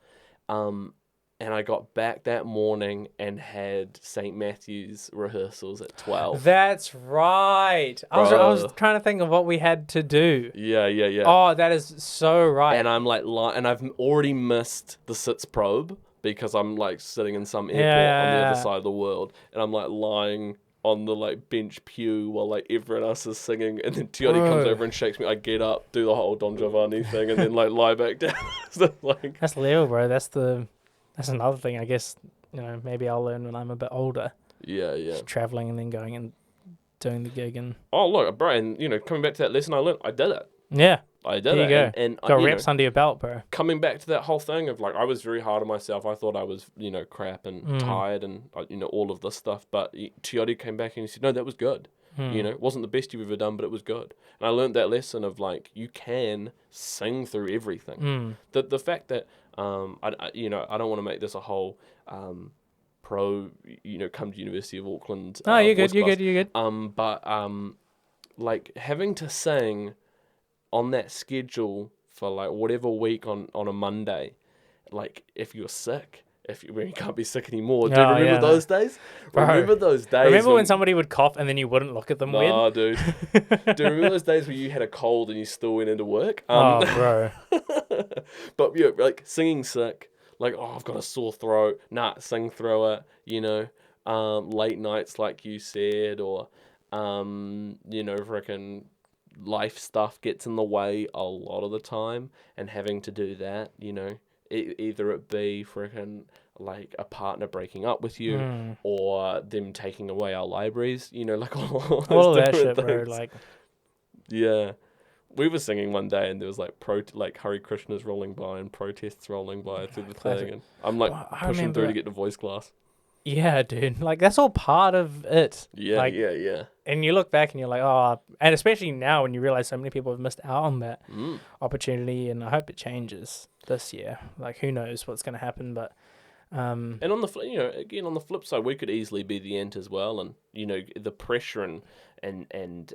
And I got back that morning and had St. Matthew's rehearsals at 12. That's right. I was trying to think of what we had to do. Yeah. Oh, that is so right. And I'm like, and I've already missed the Sits probe because I'm like sitting in some airport on the other side of the world, and I'm like lying on the like bench pew while like everyone else is singing, and then Tiotti comes over and shakes me. I get up, do the whole Don Giovanni thing, and then like lie back down. So, like, that's Leo, bro. That's another thing, I guess, maybe I'll learn when I'm a bit older. Yeah. Just traveling and then going and doing the gig and... Oh, look, bro, and, coming back to that lesson I learned, I did it. Yeah. I did it. There you go. And got reps under your belt, bro. Coming back to that whole thing of, like, I was very hard on myself. I thought I was, crap and tired and, all of this stuff. But Tiotti came back and he said, no, that was good. It wasn't the best you've ever done, but it was good. And I learned that lesson of, like, you can sing through everything. The fact that... I don't want to make this a whole come to University of Auckland. No, you're good. But like having to sing on that schedule for like whatever week on a Monday, like if you're sick, when you can't be sick anymore. Do you remember those days? Bro, remember those days? Remember when somebody would cough and then you wouldn't look at them weird? Oh, dude. Do you remember those days where you had a cold and you still went into work? Bro. But yeah, like singing sick, like, oh, I've got a sore throat. Nah, sing through it, late nights, like you said, or, freaking life stuff gets in the way a lot of the time, and having to do that, either it be freaking like a partner breaking up with you or them taking away our libraries, like all that shit, things. bro. Like, yeah, we were singing one day and there was like Hare Krishnas rolling by and protests rolling by through the classic. thing, and I'm like pushing through to get to voice class. Yeah, dude. Like, that's all part of it. Yeah, like, yeah. And you look back and you're like, oh, and especially now when you realize so many people have missed out on that opportunity, and I hope it changes this year. Like, who knows what's going to happen, but And on the again on the flip side, we could easily be the ant as well, and the pressure and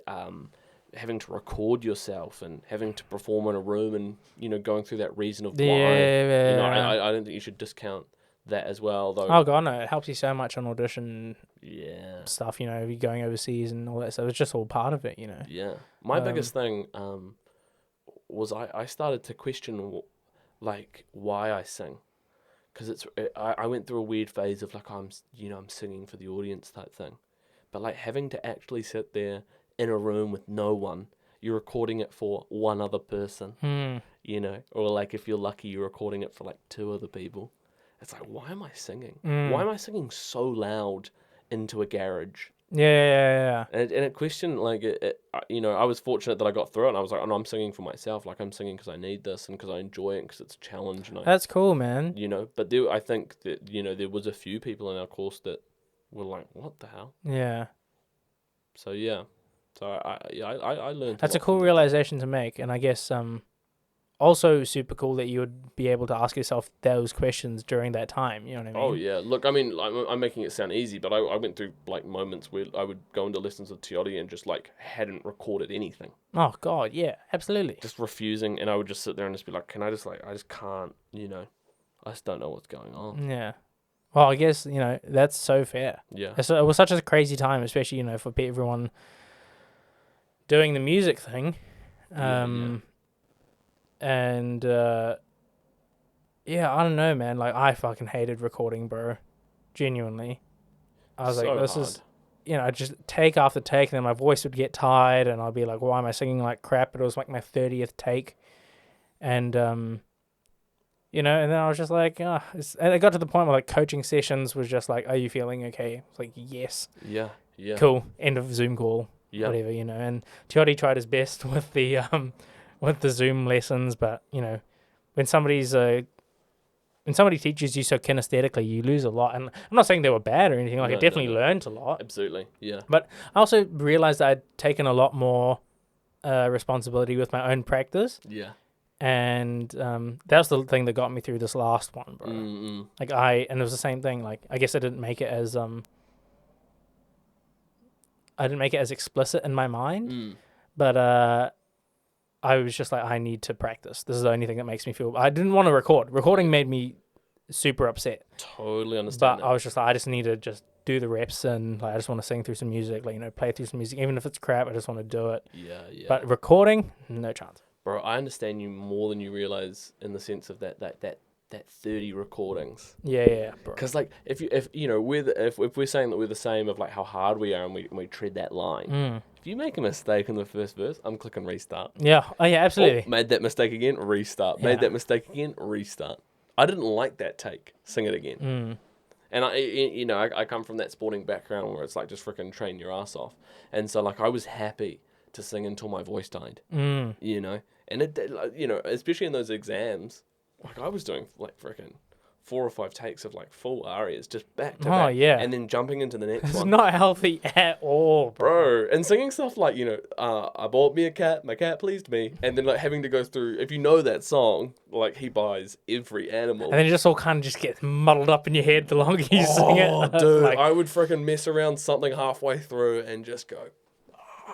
having to record yourself and having to perform in a room and going through that reason of why. I don't think you should discount that as well, though. Oh god, no, it helps you so much on audition stuff. You're going overseas and all that stuff. It's just all part of it. Yeah, my biggest thing was I started to question why I sing. Because I went through a weird phase of I'm singing for the audience type thing, but having to actually sit there in a room with no one, you're recording it for one other person, or if you're lucky, you're recording it for 2 other people. It's why am I singing? Why am I singing so loud into a garage? Yeah. And a question I was fortunate that I got through it, and I was like, oh no, I'm singing for myself. I'm singing because I need this and because I enjoy it, because it's a challenge. And that's cool, man. But I think that there was a few people in our course that were like, what the hell? Yeah. So yeah, I learned. That's a cool realization to make, and I guess also super cool that you would be able to ask yourself those questions during that time. You know what I mean? Oh yeah, look, I mean, I'm making it sound easy, but I went through moments where I would go into lessons with Teodi and just hadn't recorded anything. Oh god, yeah, absolutely. Just refusing, and I would just sit there and just be like, can I just I just can't, I just don't know what's going on. Yeah. Well, I guess that's so fair. Yeah. It was such a crazy time, especially for everyone doing the music thing. And I don't know, man. I fucking hated recording, bro. Genuinely, I was so this hard. is, just take after take, and then my voice would get tired, and I'd be like, "Why am I singing like crap?" But it was my 30th take, and and then I was just like, and it got to the point where coaching sessions was just like, "Are you feeling okay?" It's like, "Yes." Yeah. Cool. End of Zoom call. Yeah. Whatever, and Teodi tried his best with the Zoom lessons, but when somebody teaches you so kinesthetically, you lose a lot. And I'm not saying they were bad or anything. I definitely learned a lot. Absolutely, yeah. But I also realized that I'd taken a lot more responsibility with my own practice. Yeah. And that's the thing that got me through this last one, bro. Mm-mm. And it was the same thing. I guess I didn't make it as explicit in my mind, but I was just like, I need to practice. This is the only thing that makes me feel. I didn't want to record. Recording made me super upset. Totally understand. But I was just like, I just need to just do the reps, and I just want to sing through some music, play through some music, even if it's crap. I just want to do it. Yeah. But recording, no chance. Bro, I understand you more than you realize in the sense of that 30 recordings. Yeah, bro. Because if we're saying that we're the same of how hard we are and we tread that line. If you make a mistake in the first verse, I'm clicking restart. Yeah. Oh yeah, absolutely. Oh, made that mistake again, restart. Made that mistake again, restart. I didn't like that take. Sing it again. And I come from that sporting background where it's just freaking train your ass off. And so I was happy to sing until my voice died. And it, especially in those exams, I was doing freaking 4 or 5 takes of full arias just back to back. Yeah. And then jumping into the next It's one. not healthy at all, bro. And singing stuff I bought me a cat, my cat pleased me. And then having to go through, if you know that song, he buys every animal. And then it just all kind of just gets muddled up in your head the longer you sing it. Oh, dude. I would freaking mess around something halfway through and just go.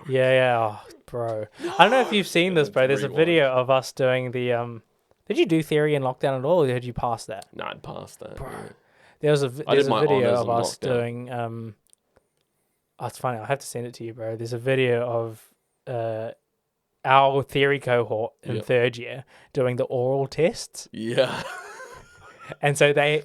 Yeah, bro. I don't know if you've seen this, bro. There's a video of us doing the Did you do theory in lockdown at all, or did you pass that? No, I'd passed that. Bro. Yeah. There's a video of us lockdown. doing oh, it's funny, I'll have to send it to you, bro. There's a video of our theory cohort in third year doing the oral tests. Yeah. And so they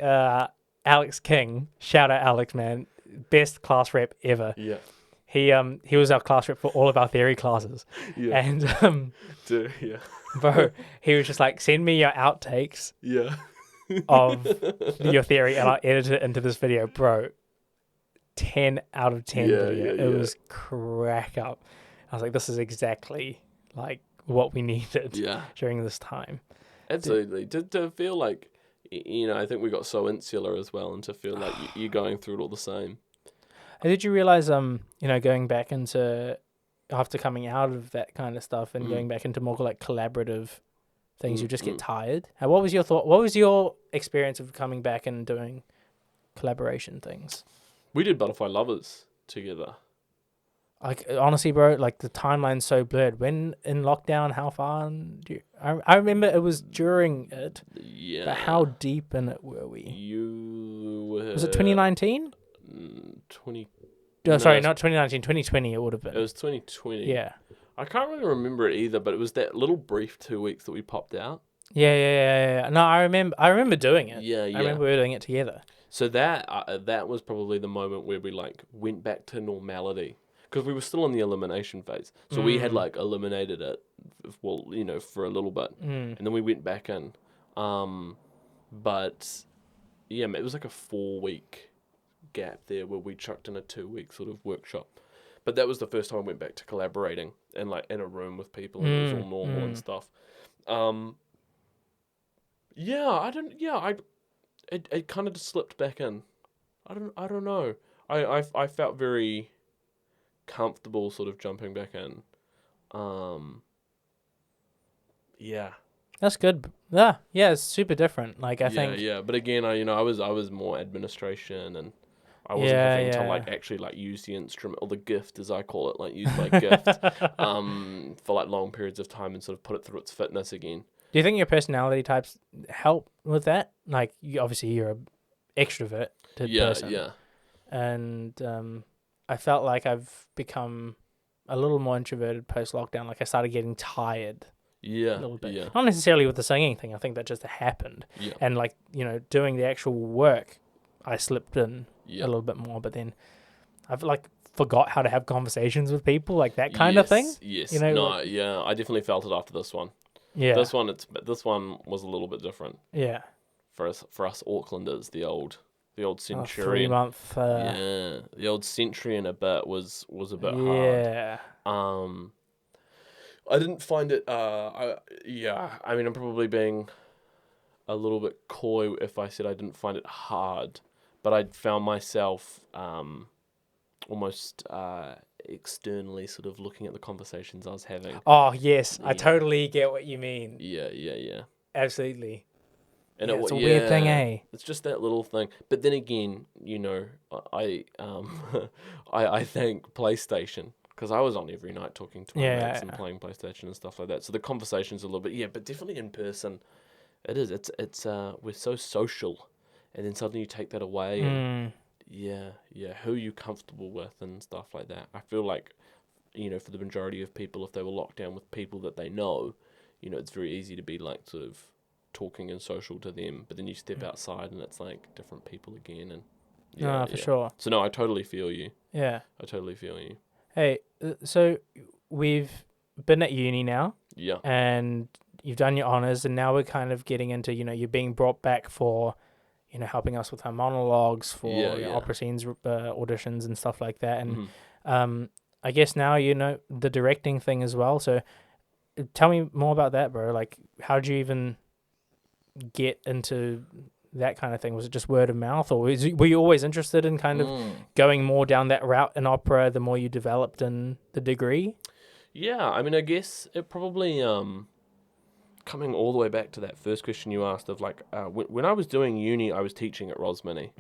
Alex King, shout out Alex, man, best class rep ever. Yeah. He was our class rep for all of our theory classes. Yeah. And Dude, yeah. bro, he was just like, send me your outtakes Yeah. of your theory and I'll edit it into this video. Bro, 10 out of 10 video. It was crack up. I was like, this is exactly what we needed during this time. Absolutely. To feel like, I think we got so insular as well, and to feel like you're going through it all the same. And did you realize, going back into, after coming out of that kind of stuff and going back into more collaborative things, you just get tired. What was your thought? What was your experience of coming back and doing collaboration things? We did Butterfly Lovers together. Like, honestly, bro, like the timeline's so blurred. When in lockdown, how far? I remember it was during it. Yeah. But how deep in it were we? You were... Was it 2019? 20... Oh, sorry, not 2019. 2020 it would have been. It was 2020. Yeah. I can't really remember it either, but it was that little brief 2 weeks that we popped out. Yeah. No, I remember doing it. Yeah. I remember we were doing it together. So that was probably the moment where we like went back to normality, because we were still in the elimination phase. So we had like eliminated it, well, you know, for a little bit, and then we went back in. But yeah, it was like a 4 week gap there where we chucked in a 2 week sort of workshop. But that was the first time I went back to collaborating and like in a room with people, and it was all normal and stuff. It kind of just slipped back in. I don't know. I felt very comfortable sort of jumping back in. Yeah. That's good. Yeah, it's super different. Like I think. Yeah. But again, I was more administration, and I wasn't having to like actually like use the instrument, or the gift as I call it, like use my gift for like long periods of time and sort of put it through its fitness again. Do you think your personality types help with that? Like, obviously you're an extroverted person. Yeah. And I felt like I've become a little more introverted post-lockdown. Like, I started getting tired a little bit. Yeah. Not necessarily with the singing thing. I think that just happened. Yeah. And, like, doing the actual work, I slipped in a Yeah. little bit more. But then I've, like, forgot how to have conversations with people, like that kind of thing. Yes. Like, yeah. I definitely felt it after this one. Yeah. This one was a little bit different. Yeah. For us Aucklanders, the old Centurion. 3 month. Yeah, the old Centurion a bit was a bit hard. Yeah. I didn't find it. I mean, I'm probably being a little bit coy if I said I didn't find it hard, but I found myself almost externally sort of looking at the conversations I was having. Oh, yes. Yeah. I totally get what you mean. Yeah. Absolutely. And it's a weird thing, eh? It's just that little thing. But then again, I I thank PlayStation, because I was on every night talking to my mates and playing PlayStation and stuff like that. So the conversation's a little bit, but definitely in person, it is. It's we're so social, and then suddenly you take that away, and who are you comfortable with and stuff like that. I feel like, for the majority of people, if they were locked down with people that they know, it's very easy to be like sort of talking and social to them, but then you step outside and it's like different people again, and for sure. So no, I totally feel you. Yeah. I totally feel you. Hey, so we've been at uni now. Yeah. And you've done your honours, and now we're kind of getting into, you're being brought back for, helping us with our monologues, for opera scenes auditions and stuff like that. And I guess now the directing thing as well. So tell me more about that, bro. Like, how did you even get into that kind of thing? Was it just word of mouth, or were you always interested in kind of going more down that route in opera the more you developed in the degree? Yeah, I mean, I guess it probably coming all the way back to that first question you asked of like when I was doing uni, I was teaching at Rosmini,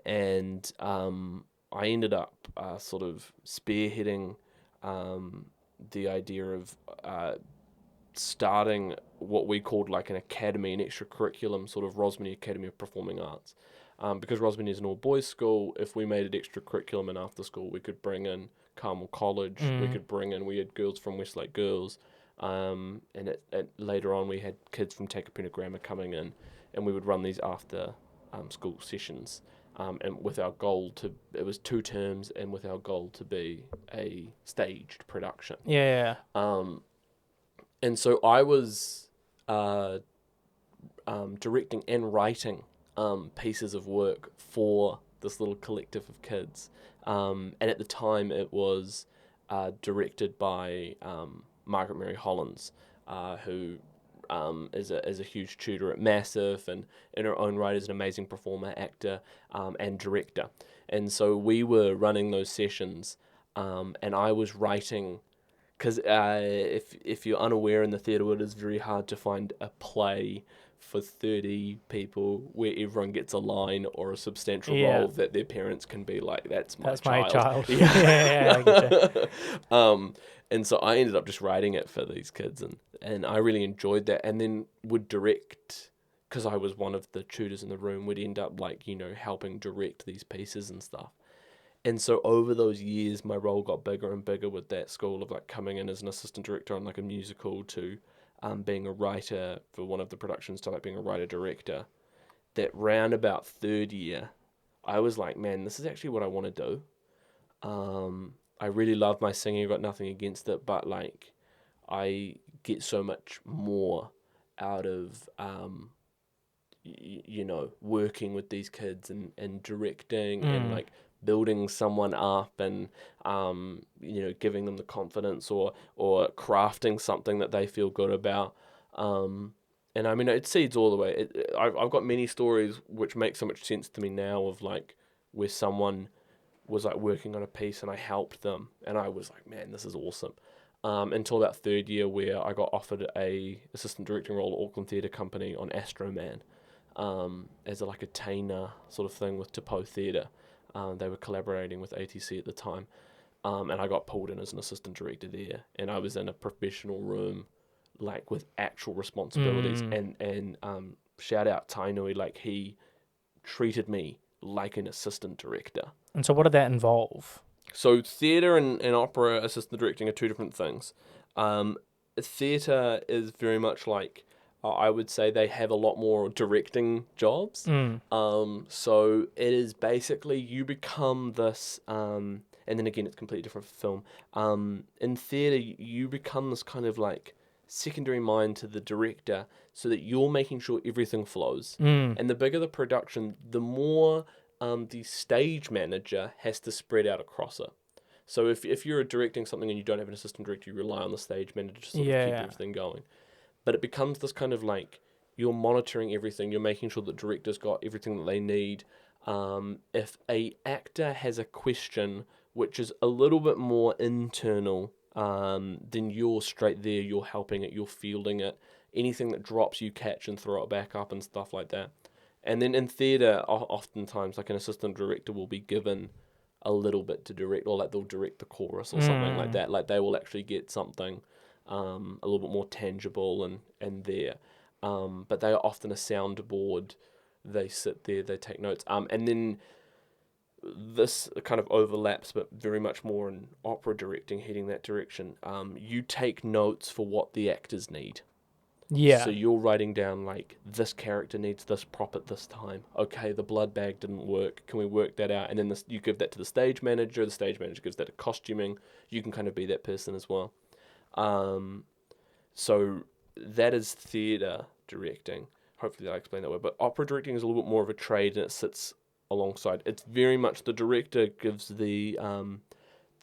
and I ended up sort of spearheading the idea of starting what we called like an academy, an extracurriculum, sort of Rosmini Academy of Performing Arts. Because Rosmini is an all-boys school, if we made it extracurriculum and after school, we could bring in Carmel College, we had girls from Westlake Girls, and later on we had kids from Takapuna Grammar coming in, and we would run these after school sessions, and with our goal it was 2 terms, and with our goal to be a staged production. Yeah. And so I was directing and writing pieces of work for this little collective of kids. And at the time it was directed by Margaret Mary Hollins, who is a huge tutor at Massive, and in her own right is an amazing performer, actor, and director. And so we were running those sessions, and I was writing because if you're unaware in the theatre world, it's very hard to find a play for 30 people where everyone gets a line or a substantial role that their parents can be like, that's my child. Yeah, I get you. And so I ended up just writing it for these kids, and I really enjoyed that, and then would direct, because I was one of the tutors in the room, would end up like, helping direct these pieces and stuff. And so over those years, my role got bigger and bigger with that school, of like coming in as an assistant director on like a musical, to being a writer for one of the productions, to like being a writer-director. That round about third year, I was like, man, this is actually what I want to do. I really love my singing, I've got nothing against it, but like I get so much more out of working with these kids and directing and like building someone up and giving them the confidence or crafting something that they feel good about. And I mean, it seeds all the way. I've got many stories which make so much sense to me now, of like where someone was like working on a piece and I helped them, and I was like, man, this is awesome. Until about third year, where I got offered a assistant directing role at Auckland Theatre Company on Astro Man, as a retainer sort of thing with Te Pou Theatre. They were collaborating with ATC at the time, and I got pulled in as an assistant director there, and I was in a professional room, like with actual responsibilities, and shout out Tainui, like he treated me like an assistant director. And so what did that involve? So theatre and opera assistant directing are two different things. Theatre is very much like, I would say they have a lot more directing jobs. So it is basically you become this, and then again it's completely different for film. In theatre, you become this kind of like secondary mind to the director, so that you're making sure everything flows. And the bigger the production, the more the stage manager has to spread out across it. So if you're directing something and you don't have an assistant director, you rely on the stage manager to sort of keep everything going. But it becomes this kind of like, you're monitoring everything, you're making sure that directors got everything that they need. If a actor has a question which is a little bit more internal, then you're straight there, you're helping it, you're fielding it. Anything that drops, you catch and throw it back up and stuff like that. And then in theatre, oftentimes, like an assistant director will be given a little bit to direct, or like they'll direct the chorus or something like that. Like they will actually get something a little bit more tangible and there. But they are often a soundboard. They sit there, they take notes. And then this kind of overlaps, but very much more in opera directing, heading that direction. You take notes for what the actors need. Yeah. So you're writing down like, this character needs this prop at this time. Okay, the blood bag didn't work. Can we work that out? And then you give that to the stage manager. The stage manager gives that to costuming. You can kind of be that person as well. So that is theatre directing. Hopefully I explained that well. But opera directing is a little bit more of a trade, and it sits alongside. It's very much the director gives the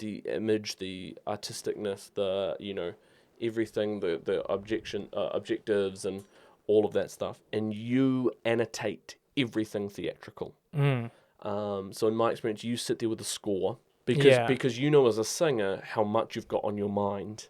image, the artisticness, the everything, the objectives and all of that stuff, and you annotate everything theatrical. So in my experience, you sit there with a score because as a singer how much you've got on your mind.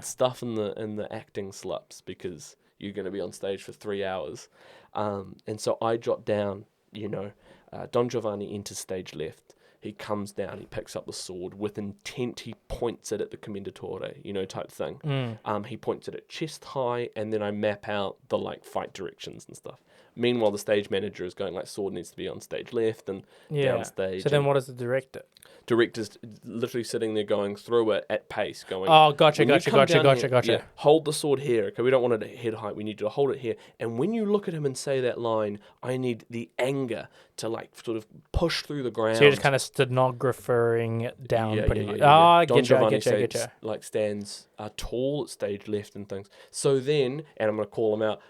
Stuff in the acting slips because you're going to be on stage for 3 hours, and so I jot down. Don Giovanni enters stage left. He comes down, he picks up the sword. With intent, he points it at the commendatore, type thing. He points it at chest high, and then I map out the, fight directions and stuff. Meanwhile, the stage manager is going, sword needs to be on stage left and downstage. So then what is the director? Director's literally sitting there going through it at pace, going... Oh, gotcha. Yeah, hold the sword here. Okay, we don't want it at head height. We need you to hold it here. And when you look at him and say that line, I need the anger to, sort of push through the ground. So you're just kind of stenographering down pretty much. Yeah. I Don get you. Giovanni stands tall at stage left and things. So then, and I'm going to call him out,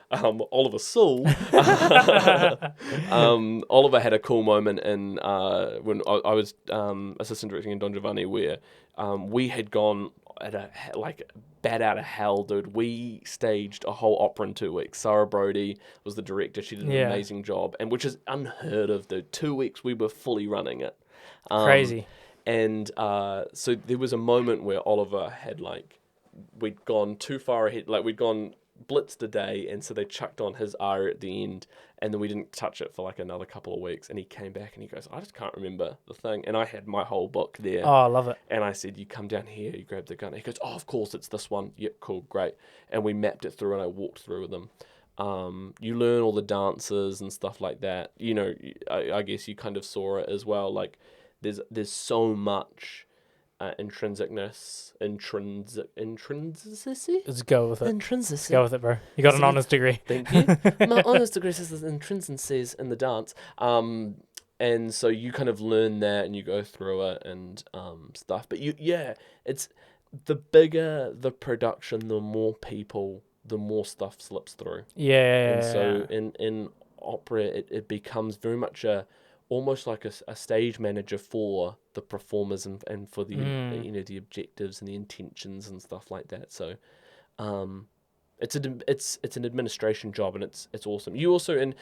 Oliver Sewell. Oliver had a cool moment in when I was assistant directing in Don Giovanni, where we had gone at a bat out of hell, dude. We staged a whole opera in 2 weeks. Sarah Brody was the director. She did an amazing job, and which is unheard of, dude. 2 weeks we were fully running it. Crazy. And so there was a moment where Oliver had like, we'd gone too far ahead, like we'd gone blitzed a day, and so they chucked on his R at the end, and then we didn't touch it for like another couple of weeks, and he came back and he goes, I just can't remember the thing, and I had my whole book there. Oh, I love it. And I said, you come down here, you grab the gun. He goes, oh, of course, it's this one. Yep, cool, great. And we mapped it through, and I walked through with him. You learn all the dances and stuff like that. You know, I guess you kind of saw it as well. Like, there's so much intrinsicness, intrinsicity? Let's go with it. Intrinsicity. Let's go with it, bro. You got an honours degree. Thank you. My honours degree says there's intrinsicies in the dance. And so you kind of learn that and you go through it and stuff. But it's the bigger the production, the more people, the more stuff slips through. Yeah. And so in opera, it becomes very much almost like a stage manager for the performers and for the the objectives and the intentions and stuff like that. So it's an administration job, and it's awesome. You also in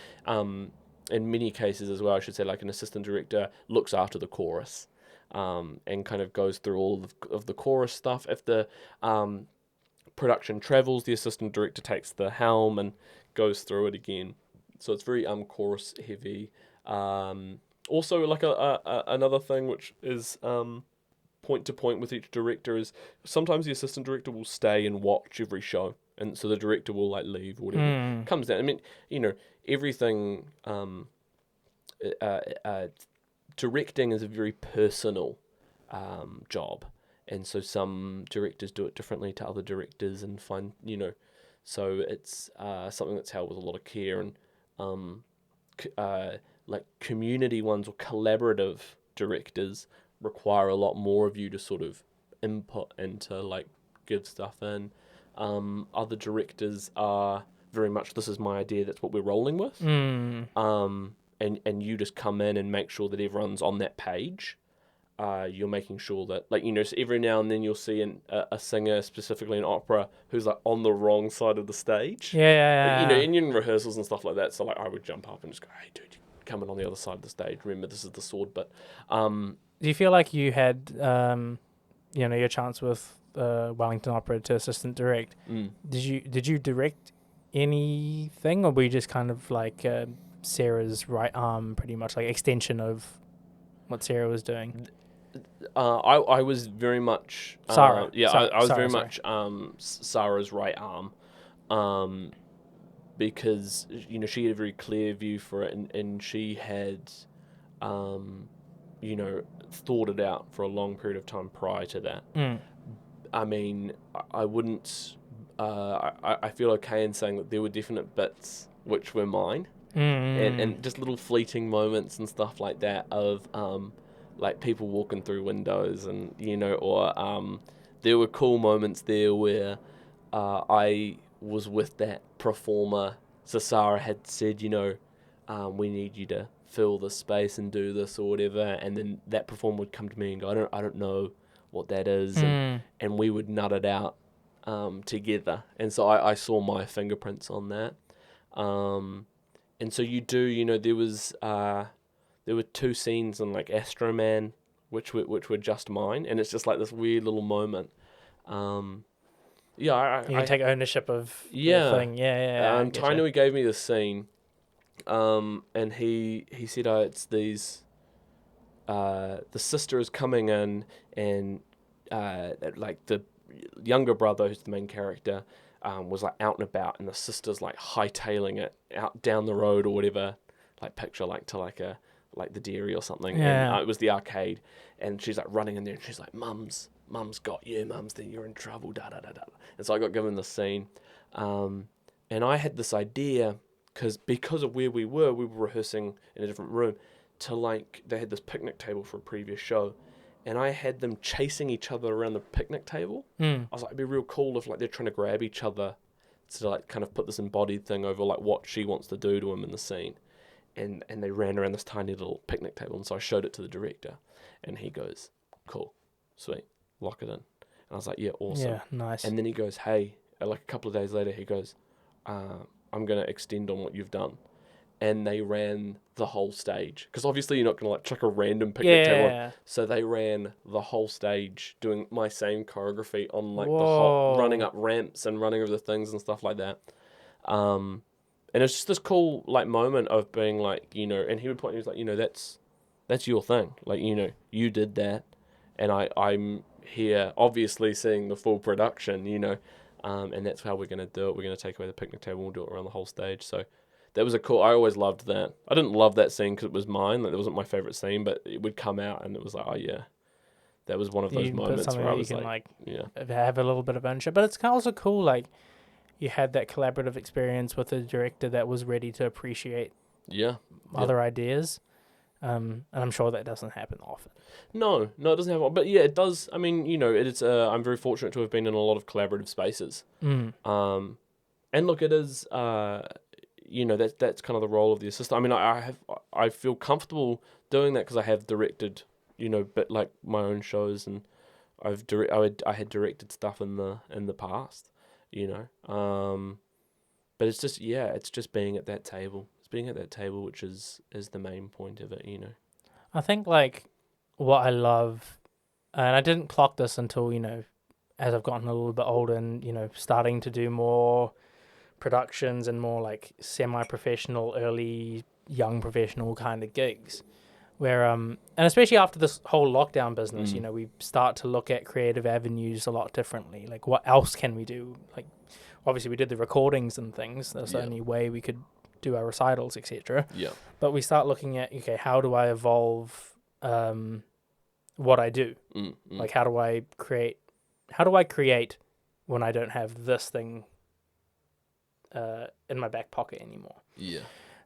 many cases as well, I should say, like an assistant director looks after the chorus and kind of goes through all of the chorus stuff. If the production travels, the assistant director takes the helm and goes through it again. So it's very chorus heavy. Also, like another thing which is point to point with each director is sometimes the assistant director will stay and watch every show, and so the director will like leave or whatever. Comes down. I mean, everything. Directing is a very personal job, and so some directors do it differently to other directors, and find so it's something that's held with a lot of care, and like community ones or collaborative directors require a lot more of you to sort of input into like give stuff in. Other directors are very much, this is my idea, that's what we're rolling with. And you just come in and make sure that everyone's on that page. You're making sure that, like, so every now and then you'll see a singer, specifically in opera, who's like on the wrong side of the stage. Yeah. In rehearsals and stuff like that. So like I would jump up and just go, hey dude, come in on the other side of the stage. Remember, this is the sword bit. Do you feel like you had, your chance with Wellington Opera to assistant direct? Did you direct anything, or were you just kind of like Sarah's right arm, pretty much like extension of what Sarah was doing? I was very much Sarah. I was very Sarah. much Sarah's right arm, because she had a very clear view for it, and she had thought it out for a long period of time prior to that. I mean, I wouldn't. I feel okay in saying that there were definite bits which were mine, and just little fleeting moments and stuff like that of like people walking through windows, and or there were cool moments there where I was with that performer. So Sarah had said, we need you to fill this space and do this or whatever, and then that performer would come to me and go, I don't know what that is, and we would nut it out together, and so I saw my fingerprints on that, and so you do, there were 2 scenes in like Astroman which were just mine, and it's just like this weird little moment. You can take ownership of the thing. Tainui gave me the scene, and he said, it's these, the sister is coming in, and like the younger brother, who's the main character, was like out and about, and the sister's like hightailing it out down the road or whatever, like picture like to like the dairy or something. And it was the arcade, and she's like running in there, and she's like, mum's got you, mum's, then you're in trouble, da da da da. And so I got given the scene, and I had this idea, because of where we were rehearsing in a different room, to like, they had this picnic table for a previous show, and I had them chasing each other around the picnic table. I was like, it'd be real cool if like they're trying to grab each other to like kind of put this embodied thing over like what she wants to do to him in the scene. And they ran around this tiny little picnic table, and so I showed it to the director, and he goes, cool, sweet, lock it in. And I was like, yeah, awesome. Yeah, nice. And then he goes, hey, like a couple of days later, he goes, I'm going to extend on what you've done. and they ran the whole stage. Because obviously you're not going to like chuck a random picnic table on. So they ran the whole stage doing my same choreography on like the whole, running up ramps and running over the things and stuff like that. And it's just this cool like moment of being like, you know, and he would point, he was like, you know, that's your thing. Like, you know, you did that, and I'm here obviously seeing the full production, you know, and that's how we're going to do it. We're going to take away the picnic table and we'll do it around the whole stage. So that was I always loved that. I didn't love that scene because it was mine. Like, it wasn't my favorite scene, but it would come out and it was like, oh yeah, that was one of those moments where I was like, yeah, have a little bit of ownership. But it's also cool, like, you had that collaborative experience with a director that was ready to appreciate other ideas. And I'm sure that doesn't happen often. No, it doesn't happen. But yeah, it does. I mean, you know, it's. I'm very fortunate to have been in a lot of collaborative spaces. And look, it is. You know, that's kind of the role of the assistant. I mean, I feel comfortable doing that because I have directed, you know, but like my own shows, and I had directed stuff in the past, you know. But it's just being at that table. It's being at that table which is the main point of it, you know. I think like what I love, and I didn't clock this until, you know, as I've gotten a little bit older and, you know, starting to do more productions and more like semi-professional, early young professional kind of gigs, where and especially after this whole lockdown business, you know, we start to look at creative avenues a lot differently. Like, what else can we do? Like, obviously we did the recordings and things. That's the only way we could do our recitals, etc. Yeah. But we start looking at, okay, how do I evolve what I do? Like, how do I create when I don't have this thing in my back pocket anymore? Yeah.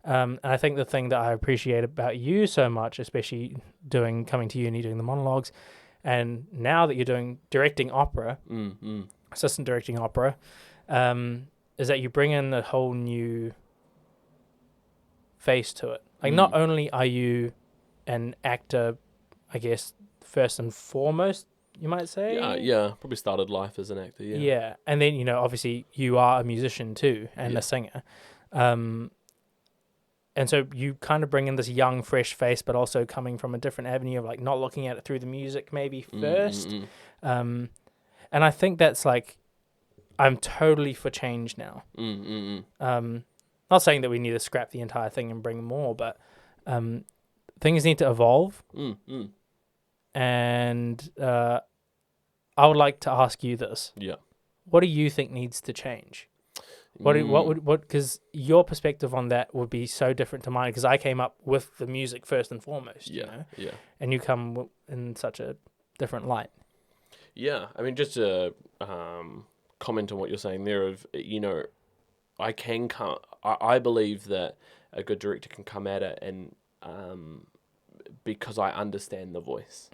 And I think the thing that I appreciate about you so much, especially coming to uni, doing the monologues, and now that you're directing opera, assistant directing opera, is that you bring in a whole new face to it. Like, not only are you an actor, I guess, first and foremost, you might say. Yeah. Probably started life as an actor, yeah. Yeah. And then, you know, obviously you are a musician too, and a singer. And so you kind of bring in this young, fresh face, but also coming from a different avenue of like not looking at it through the music maybe first. And I think that's like, I'm totally for change now. Not saying that we need to scrap the entire thing and bring more, but things need to evolve. And I would like to ask you this. Yeah. What do you think needs to change? Because your perspective on that would be so different to mine, because I came up with the music first and foremost, you know? Yeah. And you come in such a different light. Yeah. I mean, just to comment on what you're saying there of, you know, I believe that a good director can come at it and because I understand the voice.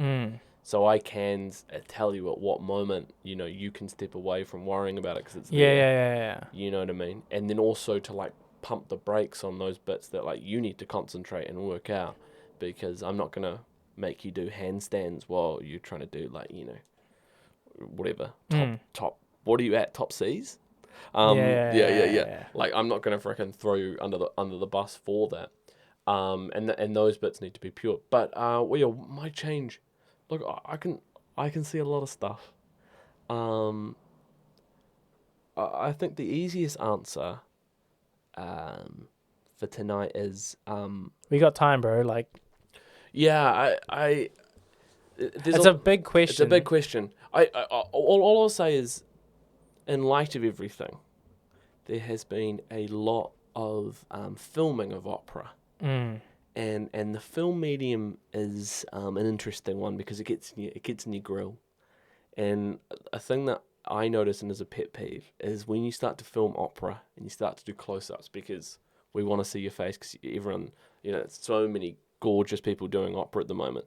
So I can tell you at what moment, you know, you can step away from worrying about it because it's there. Yeah. You know what I mean? And then also to like pump the brakes on those bits that like you need to concentrate and work out, because I'm not going to make you do handstands while you're trying to do like, you know, whatever. Top, what are you at? Top C's? Yeah. Like, I'm not going to freaking throw you under the bus for that. And those bits need to be pure. But my change. Look, I can see a lot of stuff. I think the easiest answer for tonight is we got time, bro. Like, yeah, it's a big question. It's a big question. All I'll say is, in light of everything, there has been a lot of filming of opera. And the film medium is an interesting one because it gets in your grill. And a thing that I notice and is a pet peeve is when you start to film opera and you start to do close-ups, because we want to see your face because everyone, you know, so many gorgeous people doing opera at the moment.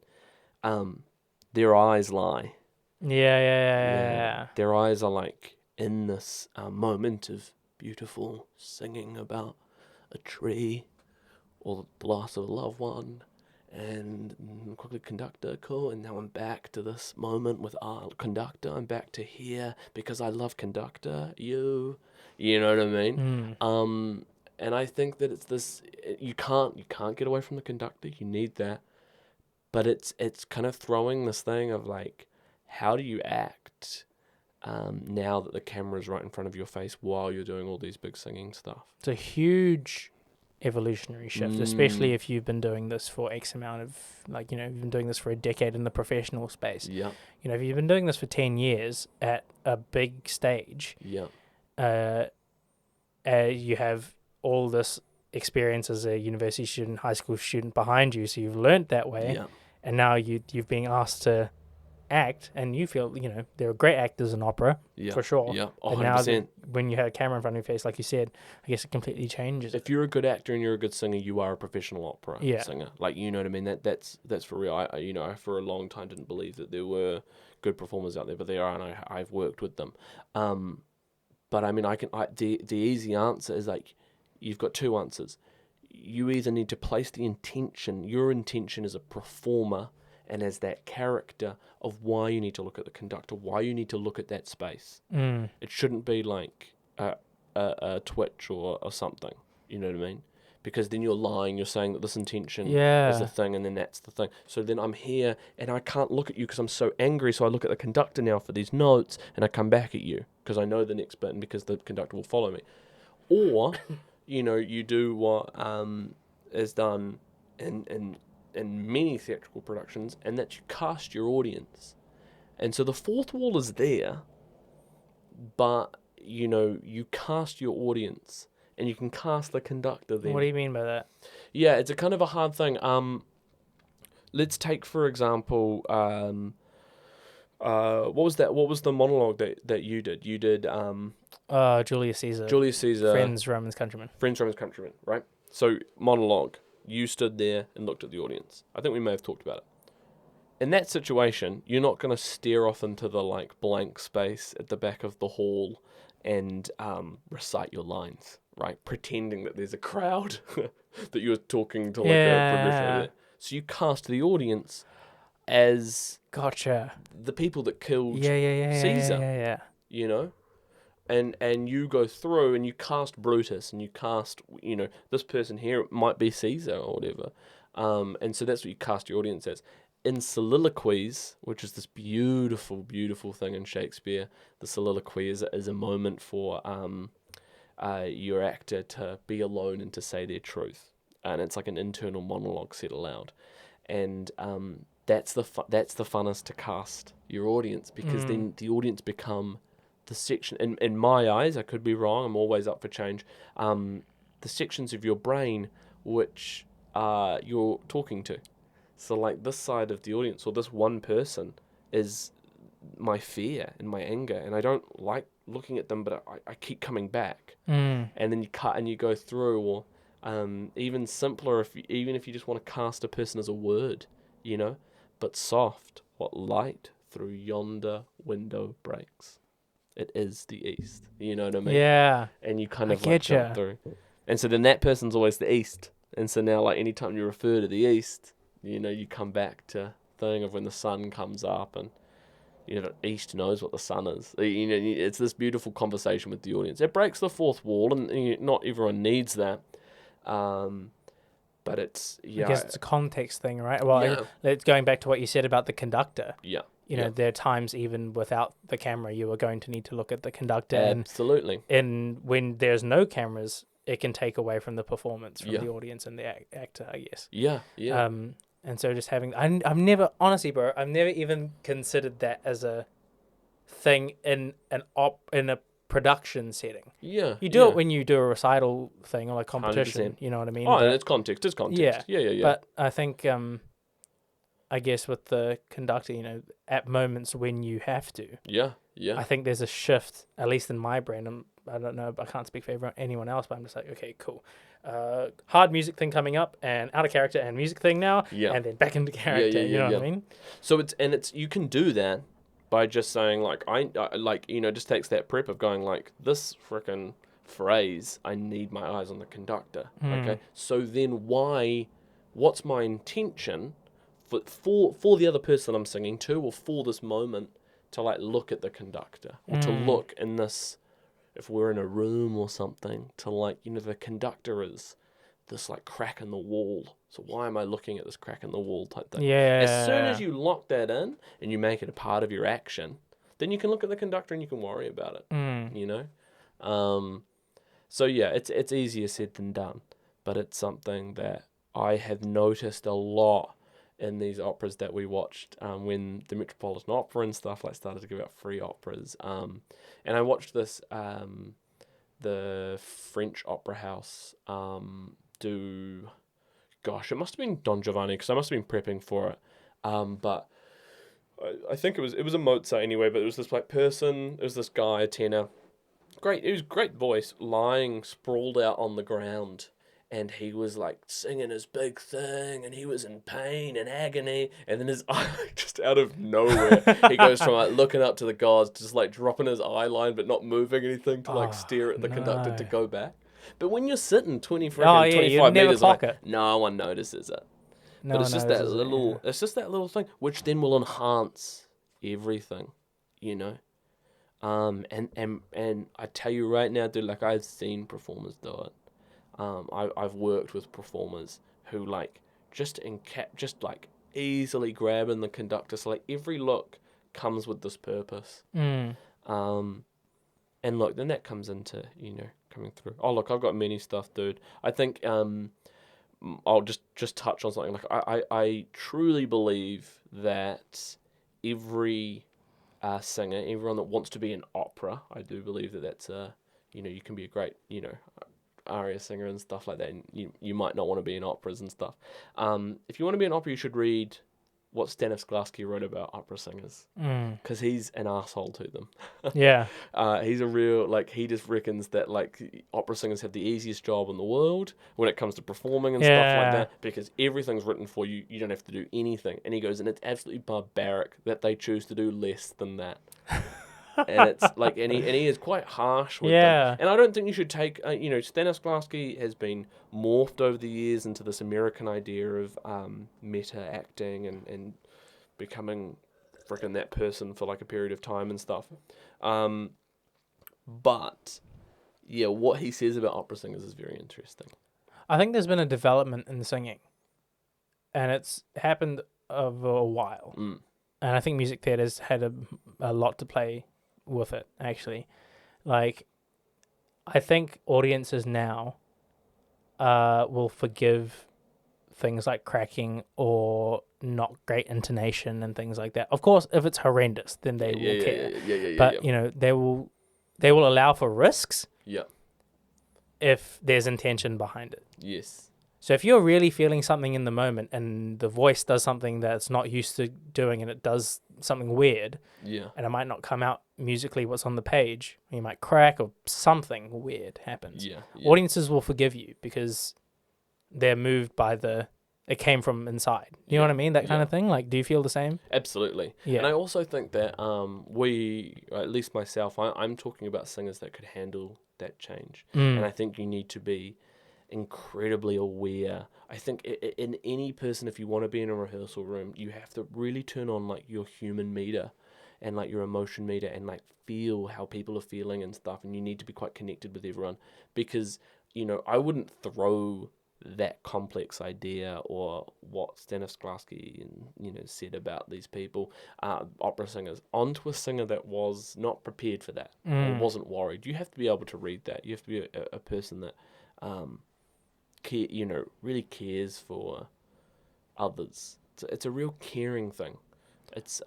Their eyes lie. Yeah. Their eyes are like in this moment of beautiful singing about a tree or the loss of a loved one, and quickly conductor, cool, and now I'm back to this moment with our conductor. I'm back to here because I love conductor, you know what I mean? And I think that it's this, you can't get away from the conductor. You need that. But it's kind of throwing this thing of like, how do you act now that the camera's right in front of your face while you're doing all these big singing stuff? It's a huge evolutionary shift, especially if you've been doing this for X amount of, like, you've been doing this for a decade in the professional space. Yeah. If you've been doing this for 10 years at a big stage, Yeah. You have all this experience as a university student, high school student behind you, so you've learnt that way. Yeah. And now you've been asked to act, and you feel, there are great actors in opera, for sure. Yeah, 100%. But now when you have a camera in front of your face, like you said, I guess it completely changes. If you're a good actor and you're a good singer, you are a professional opera singer. Like, you know what I mean? That's for real. I for a long time didn't believe that there were good performers out there, but there are, and I've worked with them. But I mean, the easy answer is like, you've got two answers. You either need to place your intention as a performer and as that character of why you need to look at the conductor, why you need to look at that space. It shouldn't be like a twitch or something, you know what I mean? Because then you're lying, you're saying that this intention is the thing, and then that's the thing. So then I'm here, and I can't look at you because I'm so angry, so I look at the conductor now for these notes, and I come back at you because I know the next bit and because the conductor will follow me. Or, you do what is done in many theatrical productions, and that you cast your audience. And so the fourth wall is there, but, you cast your audience, and you can cast the conductor then. What do you mean by that? Yeah, it's a kind of a hard thing. Let's take, for example, what was the monologue that you did? You did Julius Caesar. Julius Caesar. Friends, Romans, Countrymen. Friends, Romans, Countrymen, right? So, monologue. You stood there and looked at the audience. I think we may have talked about it. In that situation, you're not going to stare off into the like blank space at the back of the hall and recite your lines, right? Pretending that there's a crowd that you're talking to, like a professional. So you cast the audience as the people that killed Caesar. And you go through and you cast Brutus, and you cast, this person here, it might be Caesar or whatever. And so that's what you cast your audience as. In soliloquies, which is this beautiful, beautiful thing in Shakespeare, the soliloquy is a moment for your actor to be alone and to say their truth. And it's like an internal monologue said aloud. And that's the funnest to cast your audience, because then the audience become the section, in my eyes, I could be wrong, I'm always up for change, the sections of your brain which you're talking to. So like this side of the audience, or this one person, is my fear and my anger, and I don't like looking at them, but I keep coming back. And then you cut and you go through, or even simpler, even if you just want to cast a person as a word, but soft, what light through yonder window breaks. It is the east. You know what I mean? Yeah. And you kind of like jump through. And so then that person's always the east. And so now, like, anytime you refer to the east, you come back to thing of when the sun comes up, and the east knows what the sun is. It's this beautiful conversation with the audience. It breaks the fourth wall, and not everyone needs that. But it's I guess it's a context thing, right? Well, it's going back to what you said about the conductor. Yeah. There are times even without the camera, you are going to need to look at the conductor. Absolutely. And when there's no cameras, it can take away from the performance from the audience and the actor, I guess. Yeah. And so just having, I've never, honestly, bro, I've never even considered that as a thing in a production setting. Yeah. You do it when you do a recital thing or like competition. 100%. You know what I mean? Oh, and it's context. It's context. Yeah. But I think, I guess with the conductor, at moments when you have to. Yeah. I think there's a shift, at least in my brain. I don't know, I can't speak for anyone else, but I'm just like, okay, cool. Hard music thing coming up, and out of character, and music thing now, and then back into character. You know what I mean? So it's you can do that by just saying like just takes that prep of going like, this frickin' phrase, I need my eyes on the conductor. Okay, so then what's my intention for the other person I'm singing to, or for this moment, to like look at the conductor, or to look in this if we're in a room or something, to like, the conductor is this like crack in the wall. So why am I looking at this crack in the wall type thing? Yeah. As soon as you lock that in and you make it a part of your action, then you can look at the conductor and you can worry about it, So yeah, it's easier said than done, but it's something that I have noticed a lot in these operas that we watched when the Metropolitan Opera and stuff like started to give out free operas. And I watched this, the French Opera House do, gosh, it must have been Don Giovanni because I must have been prepping for it. But I think it was a Mozart anyway. But it was this like person, it was this guy, a tenor, it was great voice, lying sprawled out on the ground. And he was like singing his big thing, and he was in pain and agony. And then his eye, just out of nowhere, he goes from like looking up to the gods, just like dropping his eye line, but not moving anything to like stare at the conductor to go back. But when you're sitting 25 meters, like, no one notices it. But it's just that little, it's just that little thing, which then will enhance everything, And I tell you right now, dude, like I've seen performers do it. I've worked with performers who like just like easily grabbing the conductor. So like every look comes with this purpose. And look, then that comes into coming through. Oh look, I've got many stuff, dude. I think I'll just touch on something. Like I truly believe that every singer, everyone that wants to be an opera, I do believe that that's you can be a great aria singer and stuff like that, and you might not want to be in operas and stuff. If you want to be an opera, you should read what Stanislavski wrote about opera singers, because he's an asshole to them. Yeah. He's a real, like, he just reckons that like opera singers have the easiest job in the world when it comes to performing and stuff like that, because everything's written for you. You don't have to do anything. And he goes, and it's absolutely barbaric that they choose to do less than that. And it's like, and he is quite harsh with them. And I don't think you should take, Stanislavski has been morphed over the years into this American idea of meta acting and becoming freaking that person for like a period of time and stuff. But yeah, what he says about opera singers is very interesting. I think there's been a development in singing, and it's happened over a while. And I think music theatre's had a lot to play with it, actually. Like, I think audiences now will forgive things like cracking or not great intonation and things like that. Of course, if it's horrendous, then they will care. But they will allow for risks. Yeah. If there's intention behind it. Yes. So if you're really feeling something in the moment and the voice does something that's not used to doing and it does something weird, and it might not come out musically what's on the page, you might crack or something weird happens. Audiences will forgive you because they're moved by it came from inside. You know what I mean? That kind of thing. Like, do you feel the same? Absolutely. Yeah. And I also think that at least myself, I'm talking about singers that could handle that change. And I think you need to be incredibly aware. I think in any person, if you want to be in a rehearsal room, you have to really turn on like your human meter and like your emotion meter and like feel how people are feeling and stuff, and you need to be quite connected with everyone, because I wouldn't throw that complex idea or what Stanislavski said about these people, opera singers, onto a singer that was not prepared for that or wasn't worried. You have to be able to read that. You have to be a person that really cares for others. It's a real caring thing. It's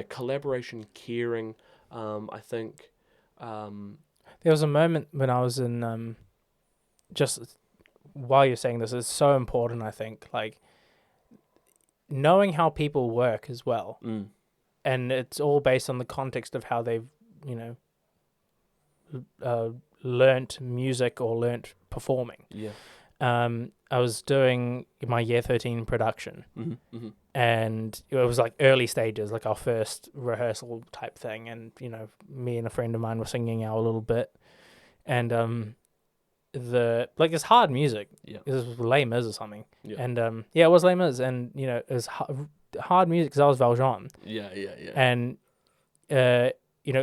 collaboration, caring. I think there was a moment when I was in just while you're saying this is so important. I think like knowing how people work as well, and it's all based on the context of how they've learnt music or learnt performing. I was doing my year 13 production, and it was like early stages, like our first rehearsal type thing, and me and a friend of mine were singing our little bit, and it's hard music. It was Les Mis or something, and it was Les Mis, and it was hard music because I was Valjean. And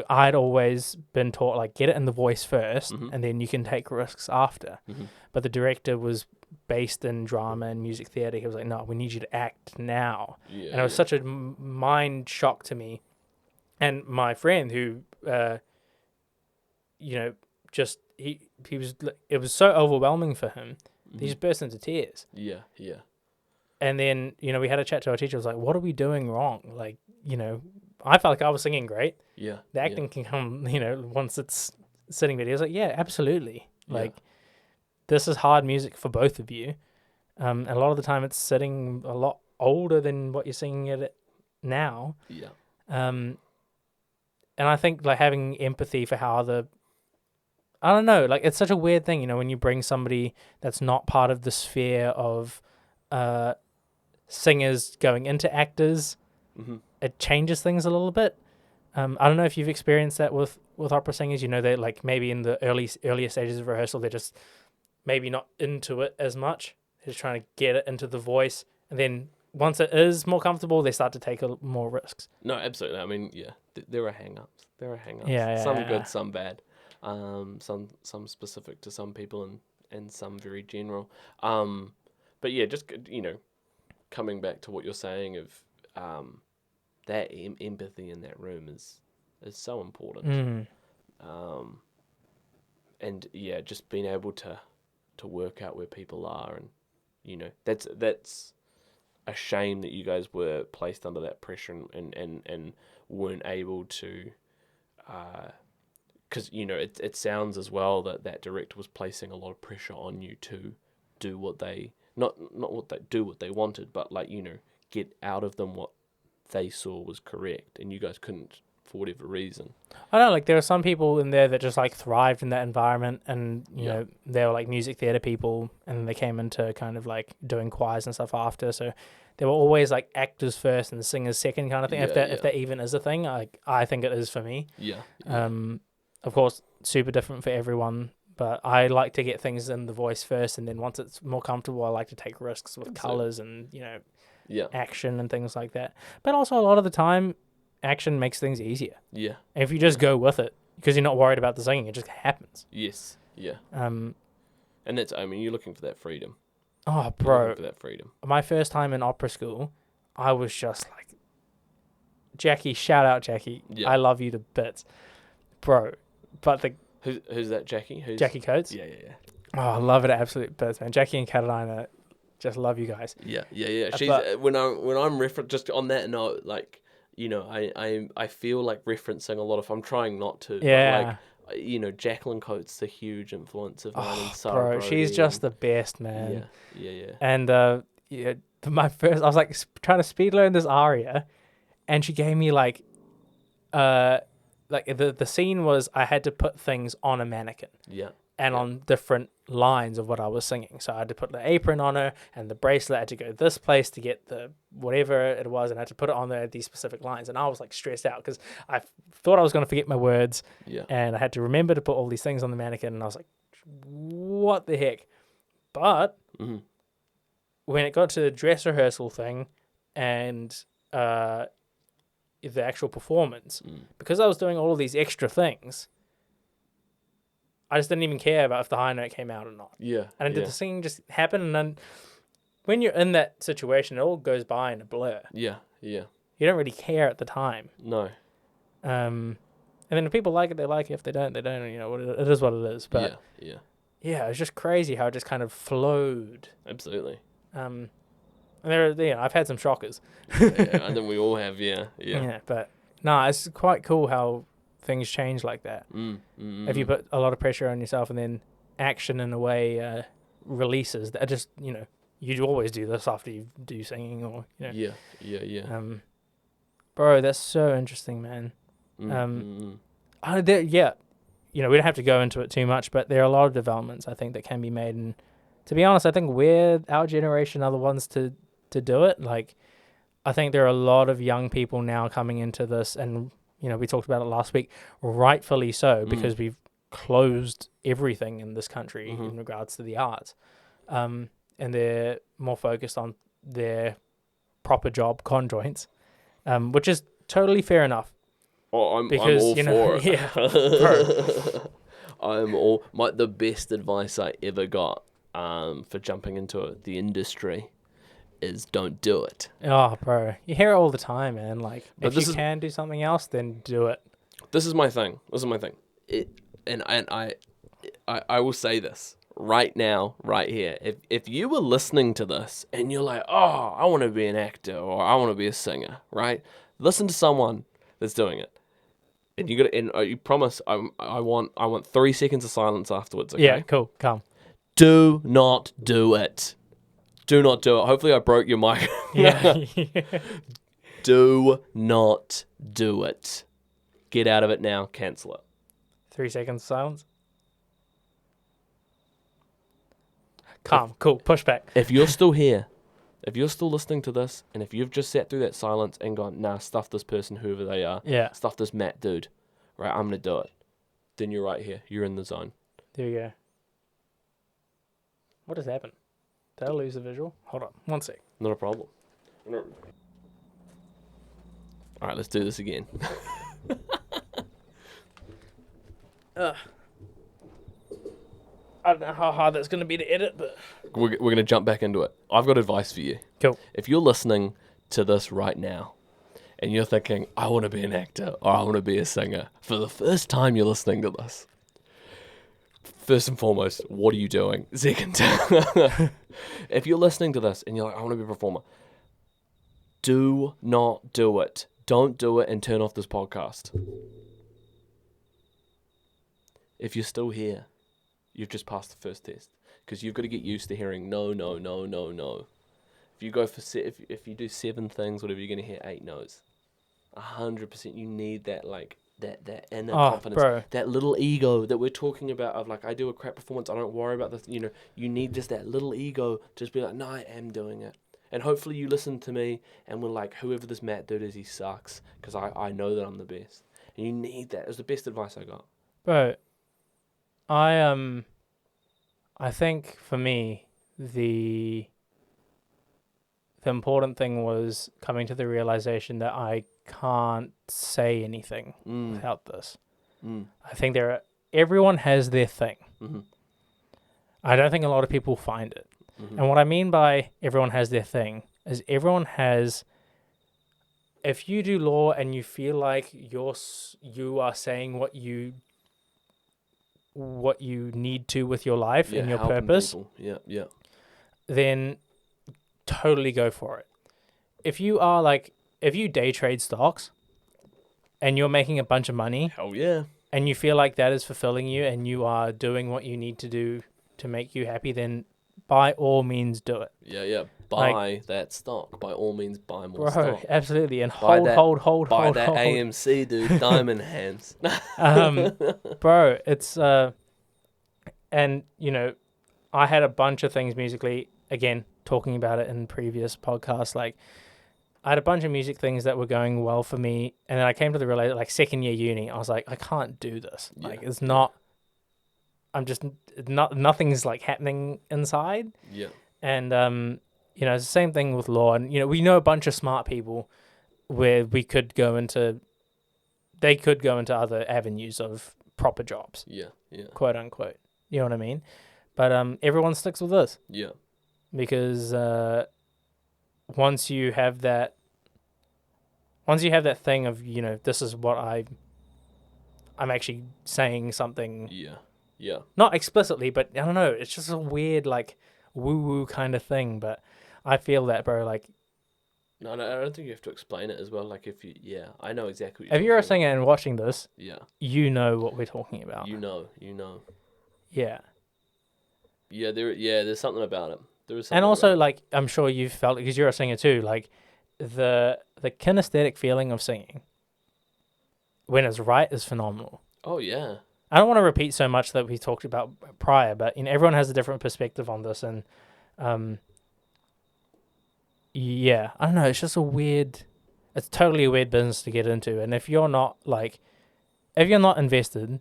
I'd always been taught like get it in the voice first, Mhm. and then you can take risks after. Mhm. But the director was based in drama and music theater. He was like, no, we need you to act now. Yeah. And it was such a mind shock to me. And my friend who, just he was, it was so overwhelming for him. He just burst into tears. Yeah. Yeah. And then, we had a chat to our teacher. I was like, what are we doing wrong? Like, I felt like I was singing great. Yeah. The acting can come, once it's sitting there. He was like, yeah, absolutely. Like, this is hard music for both of you. And a lot of the time it's sitting a lot older than what you're singing it now. Yeah. And I think like having empathy for how I don't know, like it's such a weird thing, when you bring somebody that's not part of the sphere of singers going into actors, it changes things a little bit. I don't know if you've experienced that with opera singers. They're like maybe in the earlier stages of rehearsal, they're just maybe not into it as much. They're just trying to get it into the voice, and then once it is more comfortable, they start to take more risks. No, absolutely. I mean, yeah, there are hang-ups. Yeah, Some good, some bad. Some specific to some people and some very general. But yeah, just coming back to what you're saying of that empathy in that room is so important. And yeah, just being able to work out where people are, and that's a shame that you guys were placed under that pressure and weren't able to, because it sounds as well that director was placing a lot of pressure on you to do what they not what they wanted, but get out of them what they saw was correct, and you guys couldn't for whatever reason. I know, like there are some people in there that just like thrived in that environment, and they were like music theater people, and then they came into kind of like doing choirs and stuff after. So they were always like actors first and singers second kind of thing. If that even is a thing, I think it is for me. Yeah. Of course, super different for everyone. But I like to get things in the voice first, and then once it's more comfortable, I like to take risks with colours and action and things like that. But also a lot of the time, action makes things easier. Yeah. And if you just go with it, because you're not worried about the singing, it just happens. Yes. Yeah. And that's, you're looking for that freedom. Oh, bro. You're looking for that freedom. My first time in opera school, I was just like, Jackie, shout out Jackie. Yeah. I love you to bits. Bro. But Who's that, Jackie? Jackie Coates? Yeah. Oh, I love it at absolute bits, man. Jackie and Catalina, just love you guys. Yeah. She's when I'm just on that note, like, I feel like referencing a lot of. I'm trying not to. Yeah. But like, Jacqueline Coates is a huge influence of mine. And Sarah bro, Brody she's just the best, man. Yeah. And my first, I was like trying to speed learn this aria, and she gave me like the scene was I had to put things on a mannequin. Yeah. And on different lines of what I was singing. So I had to put the apron on her, and the bracelet had to go this place to get the whatever it was, and I had to put it on there at these specific lines. And I was like stressed out because I thought I was going to forget my words. Yeah. And I had to remember to put all these things on the mannequin, and I was like, what the heck? But when it got to the dress rehearsal thing and the actual performance, because I was doing all of these extra things, I just didn't even care about if the high note came out or not. Yeah. And did the singing just happen? And then when you're in that situation, it all goes by in a blur. Yeah. You don't really care at the time. No. And then if people like it, they like it. If they don't, they don't. It is what it is. But yeah, it's just crazy how it just kind of flowed. Absolutely. And I've had some shockers. I think we all have. Yeah. But no, it's quite cool how things change like that. If you put a lot of pressure on yourself, and then action in a way releases that, just you always do this after you do singing, or bro, that's so interesting, man. We don't have to go into it too much, but there are a lot of developments I think that can be made, and to be honest, I think our generation are the ones to do it. Like, I think there are a lot of young people now coming into this, and we talked about it last week, rightfully so, because we've closed everything in this country in regards to the arts. And they're more focused on their proper job conjoints, which is totally fair enough. Oh, I'm because all for it. yeah, bro. I'm all the best advice I ever got for jumping into the industry is don't do it. Oh, bro, you hear it all the time, man. Like, But if you can do something else, then do it. This is my thing. I will say this right now, right here. If you were listening to this and you're like, oh, I want to be an actor or I want to be a singer, right? Listen to someone that's doing it, and you promise. I want 3 seconds of silence afterwards. Okay? Yeah, cool. Come. Do not do it. Do not do it. Hopefully, I broke your mic. Yeah. Do not do it. Get out of it now. Cancel it. 3 seconds silence. Calm. Cool. Push back. If you're still here, if you're still listening to this, and if you've just sat through that silence and gone, nah, stuff this person, whoever they are, Yeah. stuff this Matt dude, right, I'm going to do it, then you're right here. You're in the zone. There you go. What has happened? Did I lose the visual? Hold on. 1 sec. Not a problem. All right, let's do this again. I don't know how hard that's going to be to edit, but... We're going to jump back into it. I've got advice for you. Cool. If you're listening to this right now, and you're thinking, I want to be an actor, or I want to be a singer, for the first time you're listening to this, first and foremost, what are you doing? Second, if you're listening to this and you're like, I want to be a performer, do not do it. Don't do it and turn off this podcast. If you're still here, you've just passed the first test, because you've got to get used to hearing no, no, no, no, no. If you go for if you do 7 things, whatever, you're going to hear 8 no's. 100%. You need that that inner confidence, bro. that little ego that we're talking about. Of like, I do a crap performance, I don't worry about this. You know, you need just that little ego to just be like, no, I am doing it. And hopefully you listen to me and we're like, whoever this Matt dude is, he sucks, because I know that I'm the best. And you need that. It was the best advice I got. Bro, I think for me, the important thing was coming to the realization that I can't say anything without this. I think everyone has their thing. Mm-hmm. I don't think a lot of people find it. Mm-hmm. And what I mean by everyone has their thing is everyone has... If you do law and you feel like you are saying what you need to with your life and your purpose, yeah, then totally go for it. If you day trade stocks and you're making a bunch of money, hell yeah, and you feel like that is fulfilling you and you are doing what you need to do to make you happy, then by all means do it. Yeah. Buy that stock. By all means, buy more stock. Absolutely. And Buy hold. Buy that AMC, dude. Diamond hands. Bro, it's... and, you know, I had a bunch of things musically, again, talking about it in previous podcasts, like, I had a bunch of music things that were going well for me, and then I came to the realization, like, second year uni, I was like, I can't do this. Yeah. Like, it's not... nothing's, like, happening inside. Yeah. And, you know, it's the same thing with law. And, you know, we know a bunch of smart people where they could go into other avenues of proper jobs. Yeah. Quote unquote. You know what I mean? But everyone sticks with this. Yeah. Because once you have that thing of, you know, this is what I'm actually saying something. Yeah. Not explicitly, but I don't know. It's just a weird, like, woo-woo kind of thing. But I feel that, bro. Like, no, I don't think you have to explain it as well. Like, I know exactly what if you're a singer and watching this, you know what we're talking about. You know. Yeah. Yeah, there's something about it. There is something. And also, like, I'm sure you've felt it because you're a singer too. Like, the kinesthetic feeling of singing when it's right is phenomenal. Oh yeah. I don't want to repeat so much that we talked about prior, but, you know, everyone has a different perspective on this, and yeah, I don't know. It's just it's totally a weird business to get into, and if you're not invested,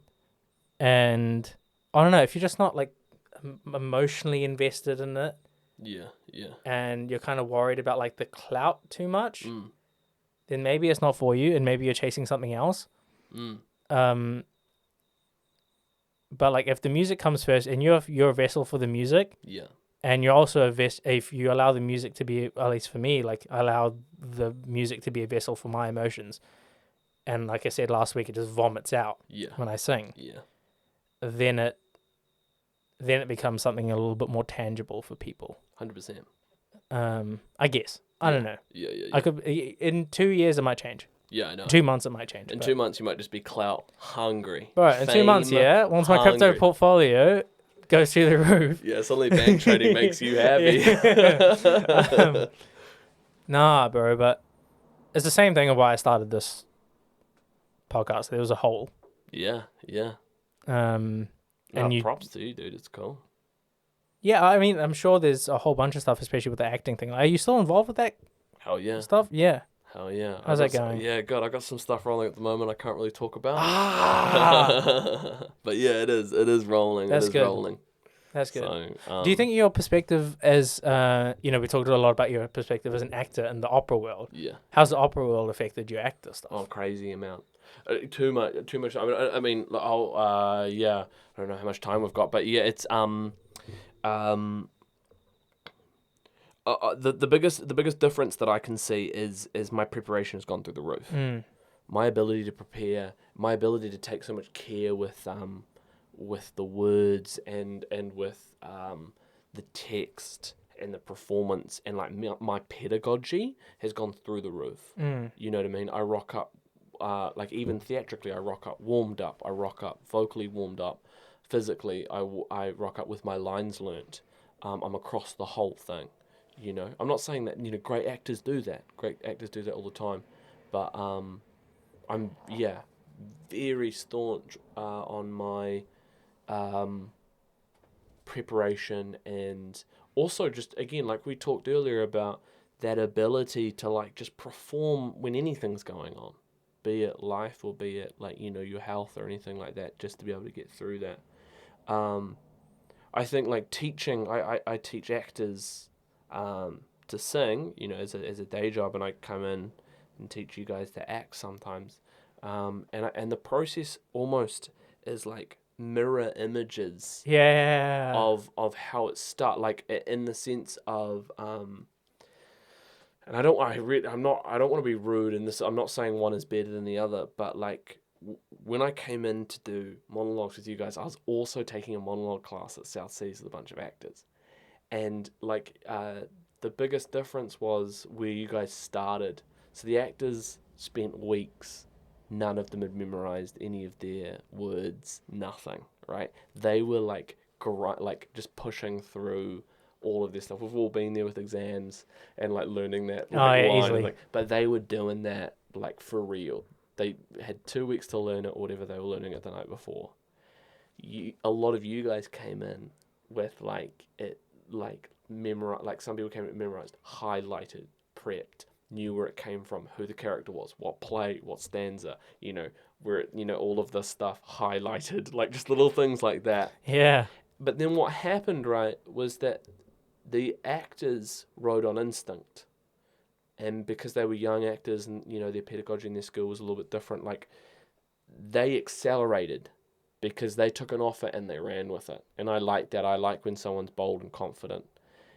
and I don't know, if you're just not like emotionally invested in it, yeah, and you're kind of worried about like the clout too much, then maybe it's not for you, and maybe you're chasing something else. But like if the music comes first and you're a vessel for the music, Yeah. and you're also if you allow the music to be, at least for me, like I allow the music to be a vessel for my emotions, and like I said last week, it just vomits out when I sing. Yeah. Then it becomes something a little bit more tangible for people. 100%. I guess. I don't know. Yeah. I could in 2 years it might change. Yeah, I know. 2 months it might change. In 2 months you might just be clout hungry. Right, in 2 months, yeah. Once my crypto portfolio goes through the roof. Yeah, suddenly bank trading makes you happy. Nah, bro, but it's the same thing of why I started this podcast. There was a hole. Yeah. And props to you, dude. It's cool. Yeah, I mean, I'm sure there's a whole bunch of stuff, especially with the acting thing. Are you still involved with that Hell yeah. stuff? Yeah. Hell yeah. How's that going? Yeah, God, I got some stuff rolling at the moment I can't really talk about. But yeah, it is rolling. That's good. Rolling. That's good. So, do you think your perspective as, we talked a lot about your perspective as an actor in the opera world. Yeah. How's the opera world affected your actor stuff? Oh, crazy amount. Too much. I mean, yeah. I don't know how much time we've got, but yeah, it's the biggest difference that I can see is my preparation has gone through the roof. My ability to prepare, my ability to take so much care with the words and with the text and the performance, and like my pedagogy has gone through the roof. You know what I mean? I rock up, like even theatrically, I rock up warmed up. I rock up vocally warmed up. Physically, I rock up with my lines learnt. I'm across the whole thing. You know, I'm not saying that great actors do that. Great actors do that all the time, but I'm very staunch on my preparation, and also just again, like we talked earlier about that ability to like just perform when anything's going on, be it life or be it like your health or anything like that, just to be able to get through that. I think like teaching, I teach actors to sing, as a day job, and I come in and teach you guys to act sometimes. And the process almost is like mirror images of how it starts, like in the sense of and I don't want to be rude in this. I'm not saying one is better than the other, but like when I came in to do monologues with you guys, I was also taking a monologue class at South Seas with a bunch of actors, and like the biggest difference was where you guys started. So the actors spent weeks. None of them had memorized any of their words, nothing, right? They were like just pushing through all of this stuff. We've all been there with exams and like learning that line. Easily. But they were doing that like for real. They had 2 weeks to learn it or whatever they were learning it the night before. A lot of you guys came in with like it like memorized, like some people came in memorized, highlighted, prepped, knew where it came from, who the character was, what play, what stanza, where all of this stuff highlighted, like just little things like that. Yeah. But then what happened, right, was that the actors wrote on instinct. And because they were young actors and, their pedagogy and their skill was a little bit different, like they accelerated because they took an offer and they ran with it. And I like that. I like when someone's bold and confident.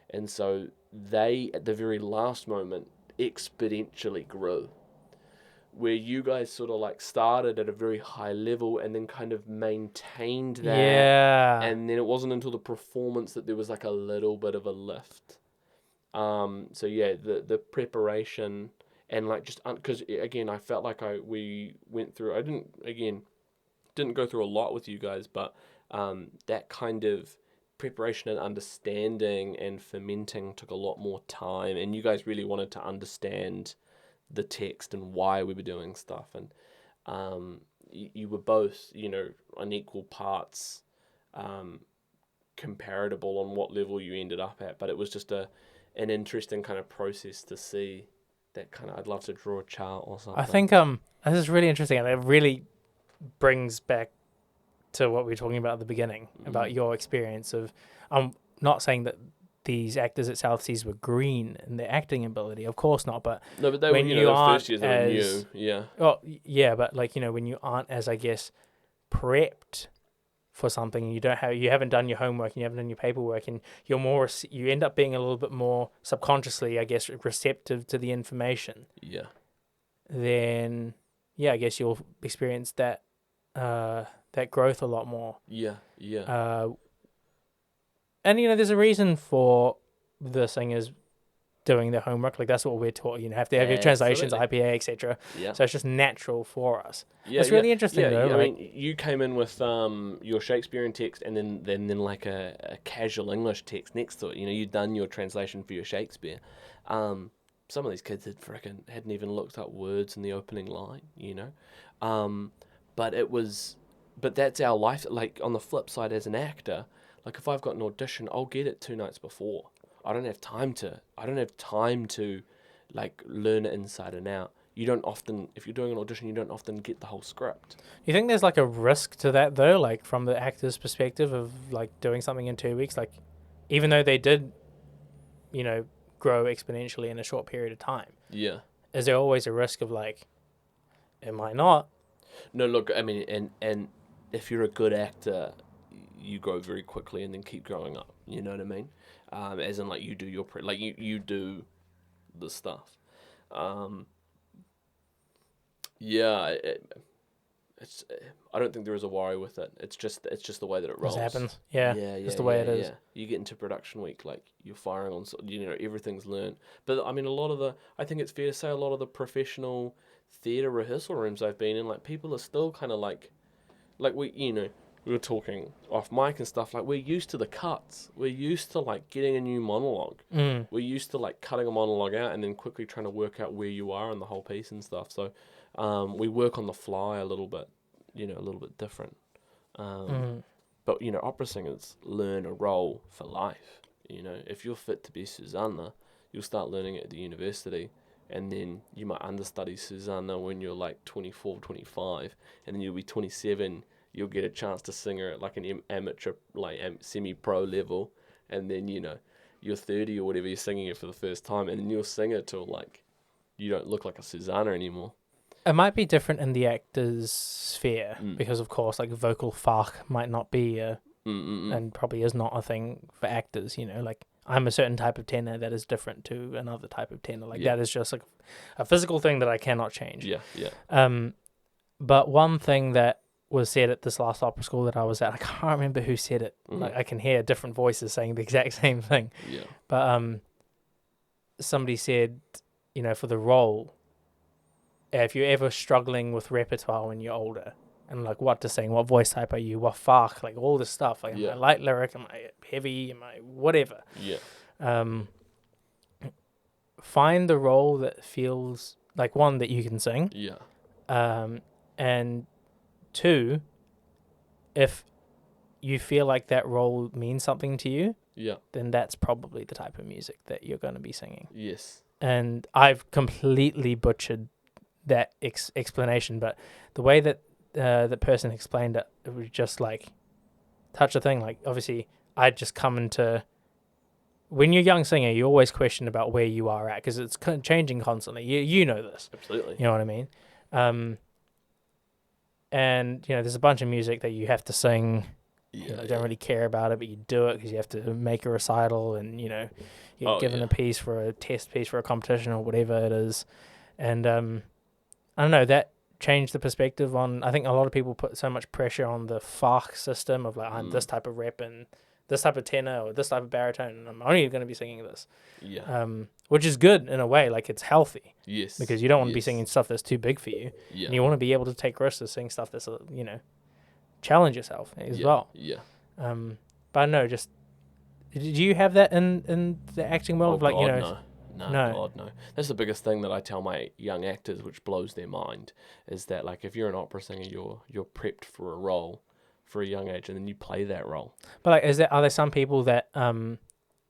And so they, at the very last moment, exponentially grew, where you guys sort of like started at a very high level and then kind of maintained that, and then it wasn't until the performance that there was like a little bit of a lift. So yeah, the preparation and like just because again I felt like we went through, I didn't go through a lot with you guys, but that kind of preparation and understanding and fermenting took a lot more time, and you guys really wanted to understand the text and why we were doing stuff, and you were both on equal parts comparable on what level you ended up at, but it was just an interesting kind of process to see that kind of. I'd love to draw a chart or something. I think this is really interesting, and it really brings back to what we were talking about at the beginning, about your experience of, I'm not saying that these actors at South Seas were green in their acting ability. Of course not, but No, but they were, when you you know, the aren't first years they were as new. Yeah. oh yeah, but like when you aren't as I guess prepped for something, and you haven't done your homework and you haven't done your paperwork, and you're more you end up being a little bit more subconsciously, I guess, receptive to the information. Yeah. Then yeah, I guess you'll experience that that growth a lot more. Yeah. Yeah. And there's a reason for the singers doing their homework. Like that's what we're taught. Have to have your translations, Absolutely. IPA, etc. Yeah. So it's just natural for us. Yeah, It's really interesting yeah, though. I Like, mean, you came in with your Shakespearean text, and then like a casual English text next to it. You'd done your translation for your Shakespeare. Some of these kids hadn't even looked up words in the opening line. But that's our life. Like on the flip side, as an actor, like if I've got an audition, I'll get it 2 nights before. I don't have time to like learn it inside and out. You don't often, if you're doing an audition, you don't often get the whole script. you think there's like a risk to that though, like from the actor's perspective of like doing something in 2 weeks, like even though they did, grow exponentially in a short period of time. Yeah. Is there always a risk of like, it might not? No, look, I mean, and if you're a good actor, you grow very quickly and then keep growing up. You know what I mean? As in, like, you do your you do the stuff. Yeah, it's. I don't think there is a worry with it. It's just the way that it rolls. This happens. Yeah. Just the way it is. Yeah. You get into production week, like you're firing on. Everything's learned. But I mean, I think it's fair to say a lot of the professional theatre rehearsal rooms I've been in, like people are still kind of like we were talking off mic and stuff, like we're used to the cuts. We're used to like getting a new monologue. We're used to like cutting a monologue out and then quickly trying to work out where you are in the whole piece and stuff. So we work on the fly a little bit, a little bit different. But opera singers learn a role for life. If you're fit to be Susanna, you'll start learning it at the university. And then you might understudy Susanna when you're like 24, 25, and then you'll be 27. You'll get a chance to sing her at like an amateur, like semi-pro level, and then you're 30 or whatever, you're singing it for the first time, and then you'll sing it till like you don't look like a Susanna anymore. It might be different in the actor's sphere because, of course, like vocal fach might not be and probably is not a thing for actors. Like I'm a certain type of tenor that is different to another type of tenor. Like that is just like a physical thing that I cannot change. Yeah. But one thing that was said at this last opera school that I was at, I can't remember who said it. Like I can hear different voices saying the exact same thing. Yeah. But somebody said, for the role, if you're ever struggling with repertoire when you're older and like what to sing, what voice type are you, what fach, like all this stuff, like am I light lyric, am I heavy, am I whatever. Yeah. Find the role that feels like one that you can sing. Yeah. And two, if you feel like that role means something to you, then that's probably the type of music that you're going to be singing. Yes. And I've completely butchered that explanation, but the way that the person explained it, it was just like touch a thing. Like obviously, I'd just come into when you're a young singer, you always question about where you are at because it's changing constantly. You know this. Absolutely. You know what I mean? And there's a bunch of music that you have to sing. Don't really care about it, but you do it because you have to make a recital, and you're given a piece for a test piece for a competition or whatever it is. And I don't know, that changed the perspective on. I think a lot of people put so much pressure on the fach system of like I'm this type of rep and this type of tenor or this type of baritone, and I'm only going to be singing this. Which is good in a way, like it's healthy. Yes. Because you don't want to be singing stuff that's too big for you. Yeah. And you want to be able to take risks to sing stuff that's challenge yourself as well. Yeah. But I know, just do you have that in the acting world? Oh, like God, no. God, no. That's the biggest thing that I tell my young actors, which blows their mind, is that like if you're an opera singer, you're prepped for a role for a young age, and then you play that role. But like, are there some people that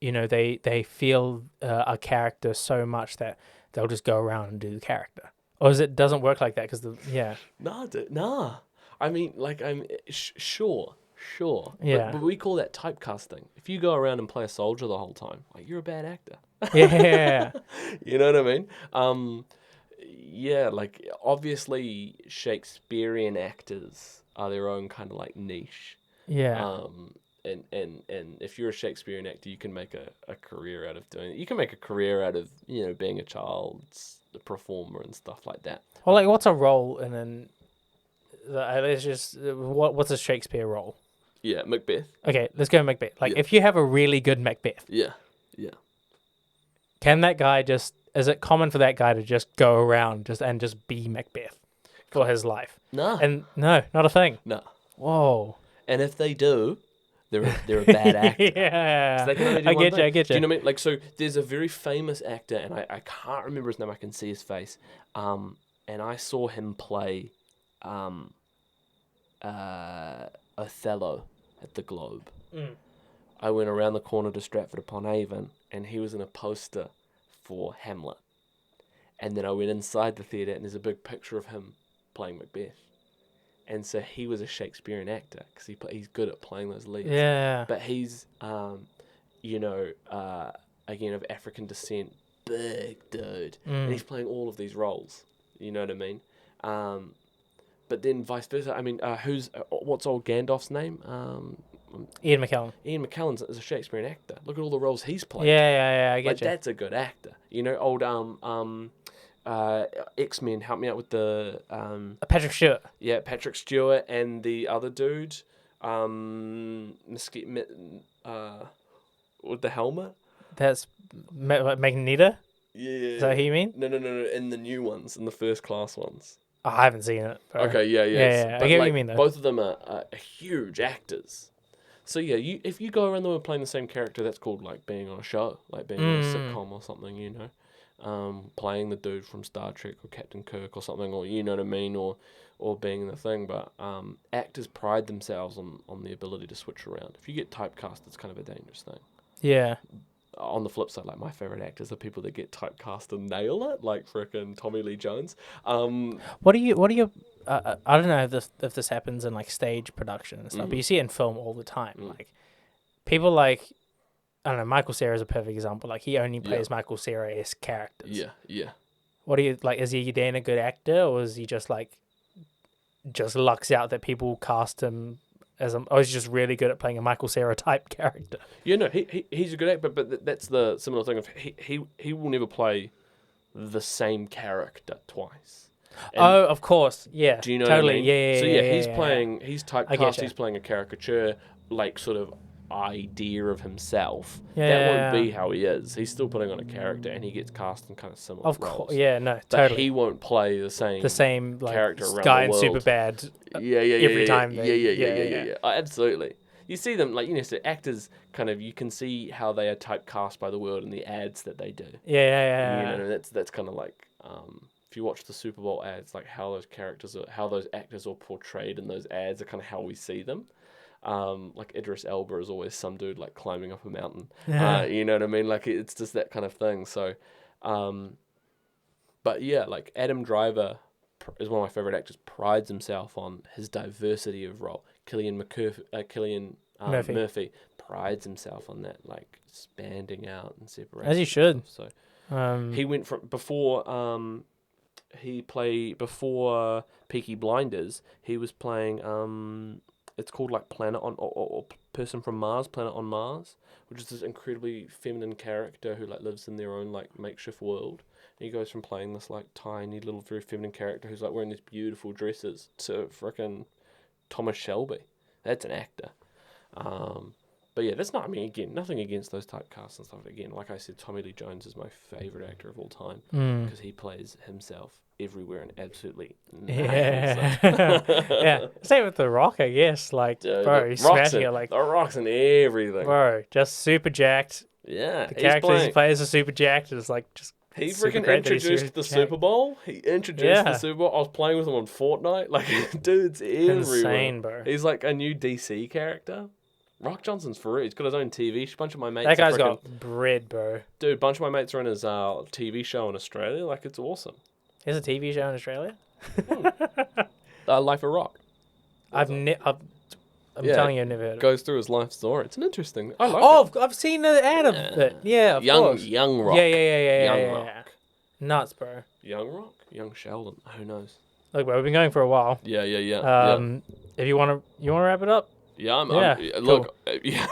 they feel a character so much that they'll just go around and do the character, or doesn't work like that? Because Nah. I mean, like I'm sure. Sure. Yeah. But we call that typecasting. If you go around and play a soldier the whole time, like, you're a bad actor. Yeah. You know what I mean? Yeah, like, obviously Shakespearean actors are their own kind of like niche. Yeah. And if you're a Shakespearean actor, you can make a career out of doing it. You can make a career out of, being a child's performer and stuff like that. Well, like, what's a role in an? Let's just what's a Shakespeare role? Yeah, Macbeth. Okay, let's go Macbeth. Like, Yeah. if you have a really good Macbeth, Yeah. can that guy just? Is it common for that guy to just go around and just be Macbeth for his life? No. And no, not a thing. No. Whoa. And if they do, they're a bad actor. Yeah. So they can only do I one get you. thing. I get Do you. you know what I mean? Like, so there's a very famous actor, and I can't remember his name. I can see his face. And I saw him play Othello at the Globe. Mm. I went around the corner to Stratford-upon-Avon, and he was in a poster for Hamlet. And then I went inside the theatre, and there's a big picture of him playing Macbeth. And so he was a Shakespearean actor, because he's good at playing those leads. Yeah. But he's, again, of African descent, big dude. And he's playing all of these roles. You know what I mean? But then vice versa. I mean, what's old Gandalf's name? Ian McKellen. Ian McKellen is a Shakespearean actor. Look at all the roles he's played. Yeah. I get Like, you. that's a good actor. Old X-Men, help me out with the Patrick Stewart. yeah, Patrick Stewart and the other dude, with the helmet. That's Magneto. Yeah. Is that who you mean? No. In the new ones, in the first class ones. Oh, I haven't seen it. Bro. Okay, yeah. Yeah. But, I get what like, you mean, though. both of them are huge actors. So yeah, if you go around the world playing the same character, that's called like being on a show, like being on a sitcom or something, playing the dude from Star Trek or Captain Kirk or something, or you know what I mean, or being in the thing. But actors pride themselves on the ability to switch around. If you get typecast, it's kind of a dangerous thing. Yeah. On the flip side, like, my favorite actors are people that get typecast and nail it, like frickin' Tommy Lee Jones. What do you? I don't know if this happens in like stage production and stuff, but you see it in film all the time. Like, people like, I don't know, Michael Cera is a perfect example. Like, he only plays Michael Cera-esque characters. Yeah. What do you like? Is he then a good actor, or is he just lucks out that people cast him as or is he just really good at playing a Michael Cera type character? Yeah, no, he's a good actor, but that's the similar thing of he will never play the same character twice. And of course, yeah. do you know totally? what I mean? Yeah. So yeah, he's yeah. playing, he's I typecast, getcha. he's playing a caricature, like, sort of idea of himself. Yeah. That won't be how he is. He's still putting on a character, and he gets cast in kind of similar Of roles. course, yeah, no, But totally. he won't play the same like character around guy the in world. Superbad. Every time Yeah, they- yeah. Absolutely. You see them, like, so actors kind of, you can see how they are typecast by the world in the ads that they do. Yeah. That's kind of like, if you watch the Super Bowl ads, like how those actors are portrayed in those ads are kind of how we see them. Like Idris Elba is always some dude like climbing up a mountain. You know what I mean? Like, it's just that kind of thing. So, but yeah, like Adam Driver is one of my favorite actors. Prides himself on his diversity of role. Cillian Murphy prides himself on that, like, expanding out and separating. As he should. So he went from before Peaky Blinders. He was playing it's called like Planet on or Person from Mars, Planet on Mars, which is this incredibly feminine character who like lives in their own like makeshift world. And he goes from playing this like tiny little very feminine character who's like wearing these beautiful dresses to frickin' Thomas Shelby. That's an actor. But yeah, that's not, I mean, again, nothing against those typecasts and stuff. Again, like I said, Tommy Lee Jones is my favourite actor of all time because he plays himself everywhere and absolutely nails it. Yeah. Same with The Rock, I guess. Like, bro, he's smashing it. Like, The Rock's in everything. bro, just super jacked. Yeah. The characters he plays are super jacked. It's like, just He super freaking great that he's introduced super the jacked. Super Bowl. He introduced the Super Bowl. I was playing with him on Fortnite. Like, dude's everywhere. Insane, bro. He's like a new DC character. Rock Johnson's for real. He's got his own TV. A bunch of my mates. That guy's are got bread, bro. Dude, a bunch of my mates are in his TV show in Australia. Like, it's awesome. There's a TV show in Australia? Life of Rock. I I'm telling you, I've never heard of it. Goes through his life story. It's an interesting. I like it. I've seen the ad of it. Yeah, of course. Young Rock. Yeah. Young Rock. Nuts, bro. Young Rock? Young Sheldon. Who knows? Look, bro, we've been going for a while. Yeah. If you want to wrap it up? Yeah, Cool. Look, yeah.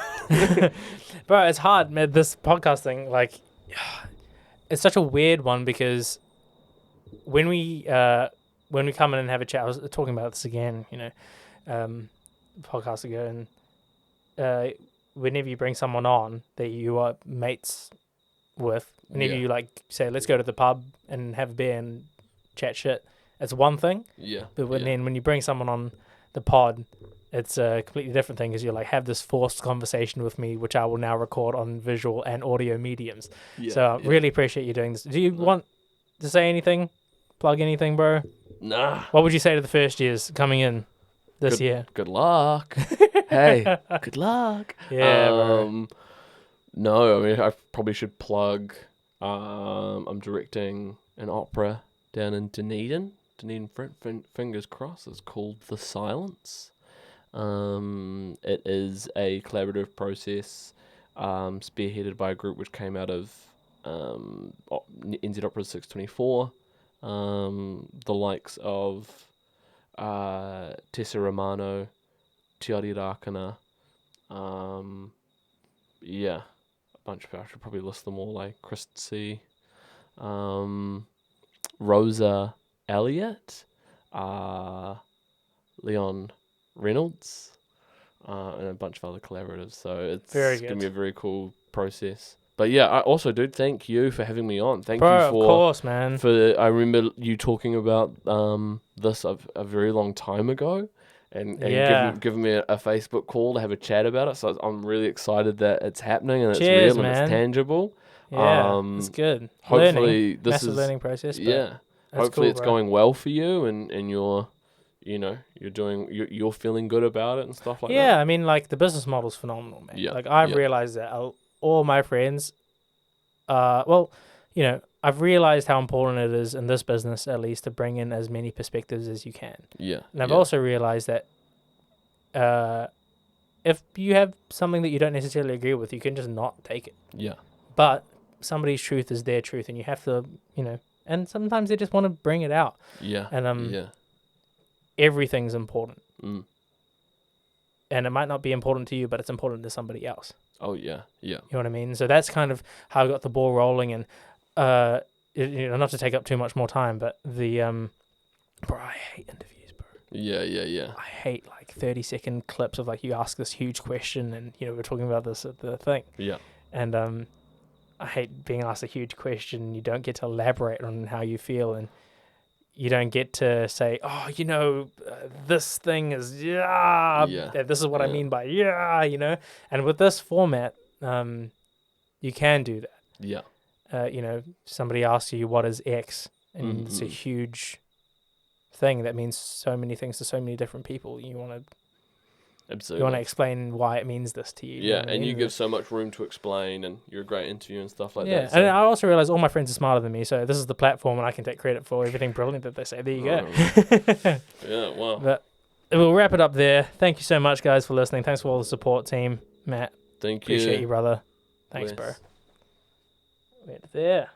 Bro, it's hard, man. This podcast thing, like, it's such a weird one because when we come in and have a chat, I was talking about this again, podcast ago, and whenever you bring someone on that you are mates with, whenever you like say, let's go to the pub and have a beer and chat shit, it's one thing. Yeah. But then when you bring someone on the pod, it's a completely different thing because you like have this forced conversation with me, which I will now record on visual and audio mediums. Yeah, so I really appreciate you doing this. Do you want to say anything? Plug anything, bro? Nah. What would you say to the first years coming in this year? Good luck. Hey, good luck. Yeah, bro. No, I mean, I probably should plug. I'm directing an opera down in Dunedin. Fingers crossed. It's called The Silence. It is a collaborative process spearheaded by a group which came out of NZ Opera 624. The likes of Tessa Romano, Tiari Rakana, a bunch of people. I should probably list them all, like Christy, Rosa Elliott, Leon Reynolds, and a bunch of other collaboratives. So it's going to be a very cool process. But yeah, I also do thank you for having me on. Thank you for, of course, man. I remember you talking about this a very long time ago, and giving me a Facebook call to have a chat about it. So I'm really excited that it's happening and it's real and it's tangible. Yeah, it's good. Hopefully, this massive is learning process. But hopefully it's going well for you, and you're feeling good about it and stuff like that. Yeah, I mean, like the business model's phenomenal, man. Yeah, like I've realized that all my friends, I've realized how important it is in this business, at least, to bring in as many perspectives as you can. Yeah. And I've also realized that if you have something that you don't necessarily agree with, you can just not take it. Yeah. But somebody's truth is their truth, and you have to, and sometimes they just want to bring it out. Yeah. And everything's important. Mm. And it might not be important to you, but it's important to somebody else. Oh, yeah. Yeah. You know what I mean? So that's kind of how I got the ball rolling. And not to take up too much more time, but bro, I hate interviews, bro. Yeah. I hate like 30-second clips of like you ask this huge question and we're talking about this at the thing. Yeah. And I hate being asked a huge question. You don't get to elaborate on how you feel, and you don't get to say, this thing is this is what I mean by And with this format, you can do that. Yeah. Somebody asks you what is X, and it's a huge thing that means so many things to so many different people. You want to explain why it means this to you. Yeah, and you give so much room to explain, and you're a great interviewer and stuff like that. Yeah, and I also realize all my friends are smarter than me, so this is the platform, and I can take credit for everything brilliant that they say. There you go. Yeah, wow. But we'll wrap it up there. Thank you so much, guys, for listening. Thanks for all the support, team. Matt. Thank you. Appreciate you, brother. Thanks, bro. Right there.